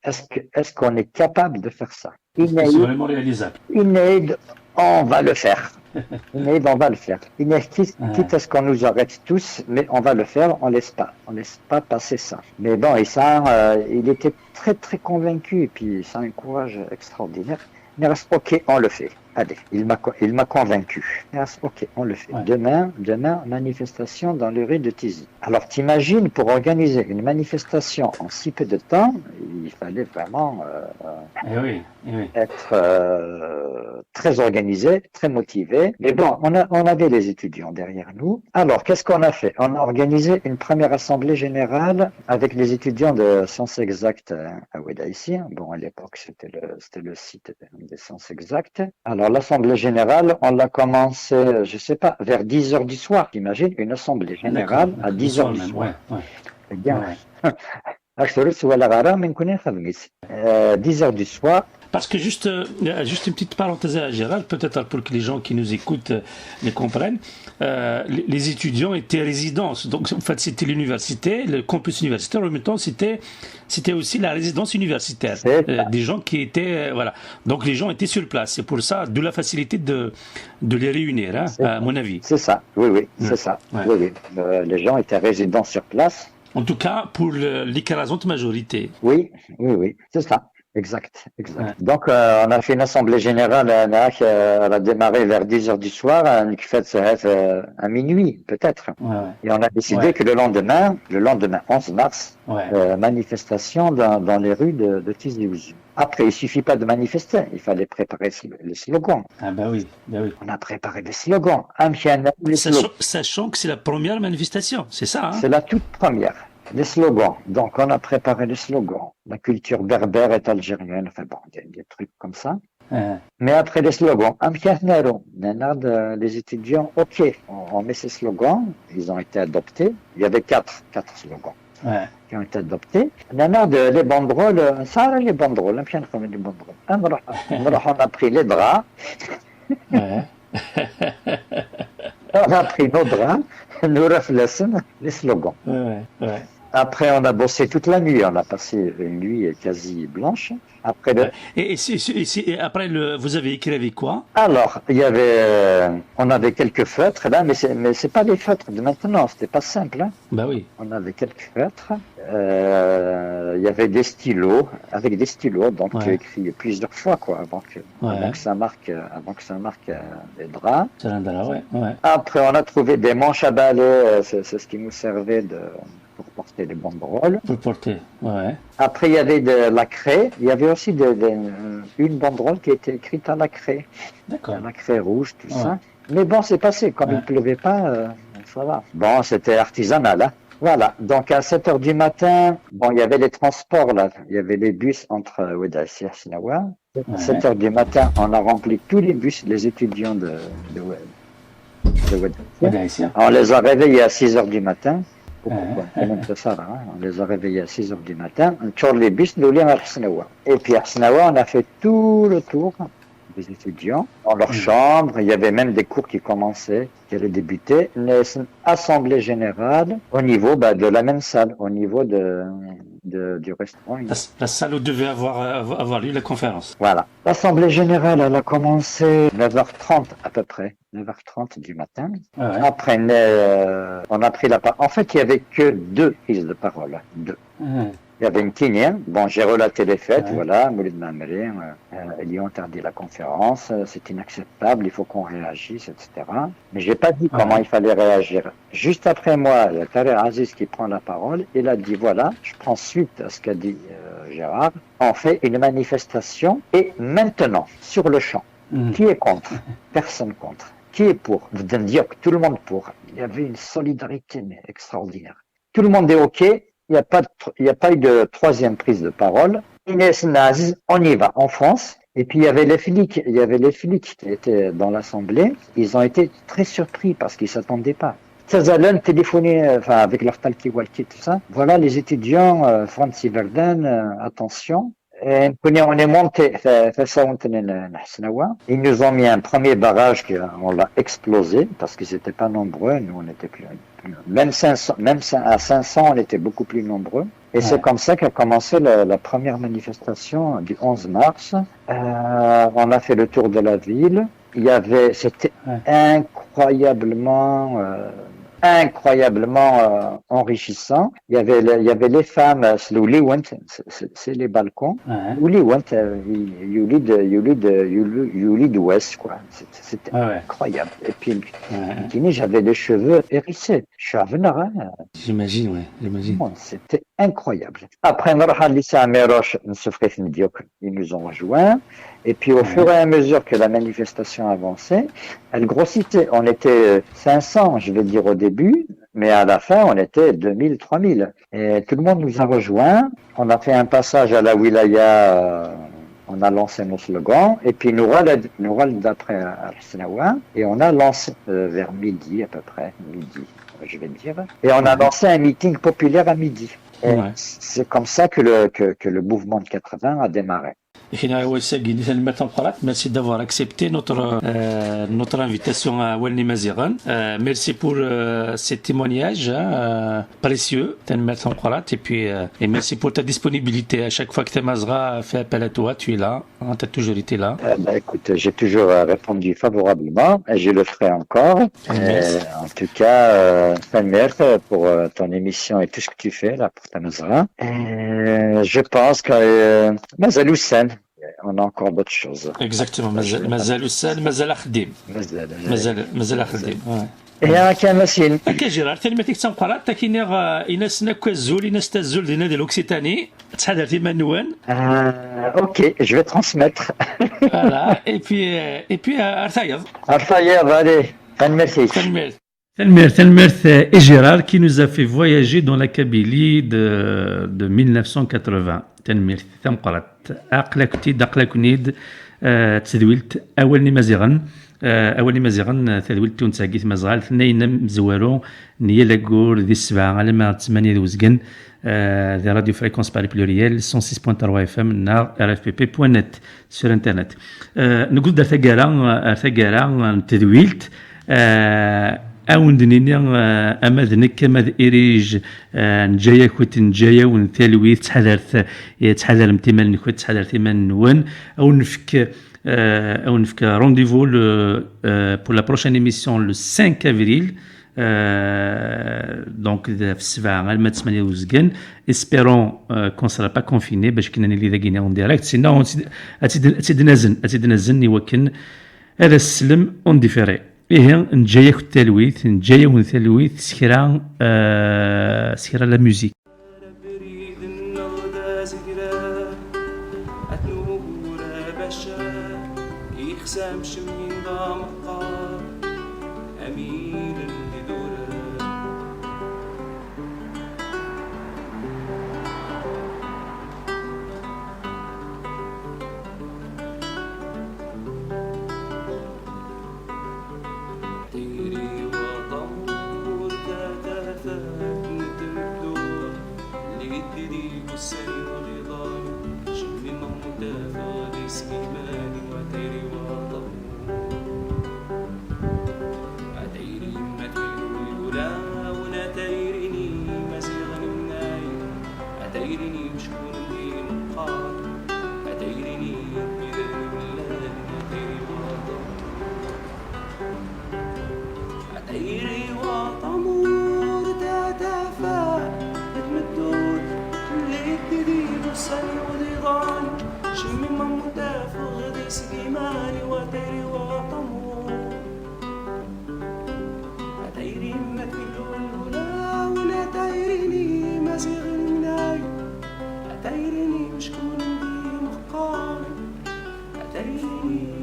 Est-ce qu'on est capable de faire ça? C'est vraiment réalisable. On va le faire. On va le faire. Quitte à ce qu'on nous arrête tous, mais on va le faire, on laisse pas passer ça. Mais bon, il était très très convaincu et puis ça a un courage extraordinaire. Mais ok, on le fait. allez, il m'a convaincu. Ah, ok, on le fait. Ouais. Demain, manifestation dans le rue de Tizi. Alors, t'imagines, pour organiser une manifestation en si peu de temps, il fallait vraiment Eh oui, eh oui. être très organisé, très motivé. Mais bon, on avait les étudiants derrière nous. Alors, qu'est-ce qu'on a fait? On a organisé une première assemblée générale avec les étudiants de sciences exactes à Oueda ici. Bon, à l'époque, c'était le site des sciences exactes. Alors, l'assemblée générale, on l'a commencé, je sais pas, vers 10 heures du soir. T'imagines, une assemblée générale à 10 heures du soir. Ouais. Eh bien, Ouais. 10 heures du soir. Parce que juste une petite parenthèse à Gérald, peut-être pour que les gens qui nous écoutent les comprennent, les étudiants étaient résidents. Donc en fait c'était l'université, le campus universitaire, en même temps c'était aussi la résidence universitaire. Des gens qui étaient, voilà. Donc les gens étaient sur place. C'est pour ça, d'où la facilité de les réunir, hein, à mon avis. C'est ça, oui, c'est ça. Ouais. Oui. Les gens étaient résidents sur place. En tout cas, pour l'écrasante majorité. Oui, c'est ça. Exact. Ouais. Donc, on a fait une assemblée générale, elle a démarré vers 10 heures du soir, qui fait à minuit, peut-être. Ouais. Et on a décidé que le lendemain 11 mars, manifestation dans les rues de Tizi Ouzou. Après, il suffit pas de manifester, il fallait préparer les slogans. Ah bah oui. On a préparé des slogans. Sachant que c'est la première manifestation, c'est ça, hein? C'est la toute première. Les slogans. Donc, on a préparé les slogans. La culture berbère est algérienne. Enfin bon, il y a des trucs comme ça. Mais après les slogans, les étudiants, ok, on met ces slogans. Ils ont été adoptés. Il y avait quatre slogans qui ont été adoptés. Les banderoles, ça, les banderoles. On a pris les draps. On a pris nos draps, nous reflèsons les slogans. Après, on a bossé toute la nuit. On a passé une nuit quasi blanche. Après Et après, vous avez écrit avec quoi? Alors, on avait quelques feutres là, mais c'est pas les feutres de maintenant. C'était pas simple. Hein. Bah oui. On avait quelques feutres. Il y avait des stylos, avec des stylos, donc tu écris plusieurs fois quoi, avant que ça marque les draps. Après, on a trouvé des manches à balai. C'est ce qui nous servait pour porter les banderoles. Après, il y avait de la craie. Il y avait aussi une banderole qui était écrite à la craie. D'accord. À la craie rouge, tout ça. Mais bon, c'est passé. Comme il ne pleuvait pas, ça va. Bon, c'était artisanal. Hein. Voilà. Donc, à 7 heures du matin, bon, il y avait les transports, là. Il y avait les bus entre Oueda et Sinawa. À 7 heures du matin, on a rempli tous les bus, les étudiants de Oueda. On les a réveillés à 6 heures du matin. On les a réveillés à 6 heures du matin. On tourne les bus, nous à Arsnawa. Et puis à Arsnawa, on a fait tout le tour des étudiants dans leur chambre. Il y avait même des cours qui commençaient, qui allaient débuter. Une assemblée générale au niveau de la même salle, au niveau du restaurant. La salle où devait avoir lieu la conférence. Voilà. L'assemblée générale, elle a commencé 9h30 à peu près. 9h30 du matin. Après, on a pris la parole. En fait, il n'y avait que 2 prises de parole. 2. Il y avait une Kenyenne. Bon, j'ai relaté les faits, voilà. Moulid Mamri, ils ont interdit la conférence. C'est inacceptable, il faut qu'on réagisse, etc. Mais j'ai pas dit comment il fallait réagir. Juste après moi, il y a Tarer Aziz qui prend la parole. Il a dit, voilà, je prends suite à ce qu'a dit Gérard. On fait une manifestation et maintenant, sur le champ, qui est contre? Personne contre. Qui est pour? Vous devez dire que tout le monde pour. Il y avait une solidarité mais extraordinaire. Tout le monde est OK. Il n'y a pas eu de troisième prise de parole. Inès Naz, on y va en France. Et puis il y avait les flics qui étaient dans l'assemblée. Ils ont été très surpris parce qu'ils s'attendaient pas. Tazalen téléphoné, avec leur talkie-walkie, tout ça. Voilà les étudiants, Franz Verden, attention. Et on est monté, ils nous ont mis un premier barrage on l'a explosé parce qu'ils n'étaient pas nombreux, nous on était plus, même à 500 on était beaucoup plus nombreux. Et c'est comme ça qu'a commencé la première manifestation du 11 mars. On a fait le tour de la ville. C'était incroyablement incroyablement enrichissant. Il y avait les femmes, c'est les balcons. Yulid Ouest, quoi. C'était incroyable. Et puis, j'avais les cheveux hérissés. Je suis à venir, hein. J'imagine, ouais, j'imagine. Bon, c'était incroyable. Après, ils nous ont rejoints. Et puis, au fur et à mesure que la manifestation avançait, elle grossissait. On était 500, je vais dire, au début, mais à la fin, on était 2000, 3000. Et tout le monde nous a rejoints. On a fait un passage à la wilaya, on a lancé nos slogans. Et puis, nous d'après Al-Sinawa. Et on a lancé vers midi, à peu près, midi, je vais dire. Et on a lancé un meeting populaire à midi. Et c'est comme ça que le mouvement de 80 a démarré. Merci d'avoir accepté notre invitation à Walni Maziran. Merci pour ces témoignages précieux. Et merci pour ta disponibilité. À chaque fois que Tamazra fait appel à toi, tu es là. Tu as toujours été là. Écoute, j'ai toujours répondu favorablement et je le ferai encore. En tout cas, merci pour ton émission et tout ce que tu fais là pour Tamazra. Je pense que Mazal Hussein, on a encore d'autres choses. Exactement. Mazal Hussein, Mazal Akhdim. Mazal Akhdim. يا كامسين كجيرار تلمتك تنقرات تكينير إناس نكوزول إناس تزول دينا ديال الأوكسيتاني تحضر في منوان. اوكي je vais transmettre. Voilà, et puis Arthaïd, allez, merci. Telmerth et Gérard qui nous a fait voyager dans la Kabylie de 1980. Telmerth, Tamqarat, Aqlaknid, تذويلت أولني مزيغن تذويلت تونساكيت مزغال اثنين مزوارو نيا لاكور ذي السبعة على ما 8 وزقن ذي راديو فريكونس باري بلوريال 106.3 اف ام نا rfpp.net sur internet. نقول دار ثقارا تذويلت أوندنيني أماذنك أماذ إريج نجايا كوت نجايا ونثالويث تحذر متمال نكوت تحذر ثمان نوان أو نفك rendez-vous pour la prochaine émission le 5 avril. Donc في السبعة على ما 8 وزقن. Espérons qu'on ne sera pas confiné باش كنا نلي ذاكينا اون ديريكت سينو أتدنازن يوكن هذا السلم اون ديفيري. إيه نجايا التلويث نجايا ونثلويث سكرا لا ميوزيك. أتيرني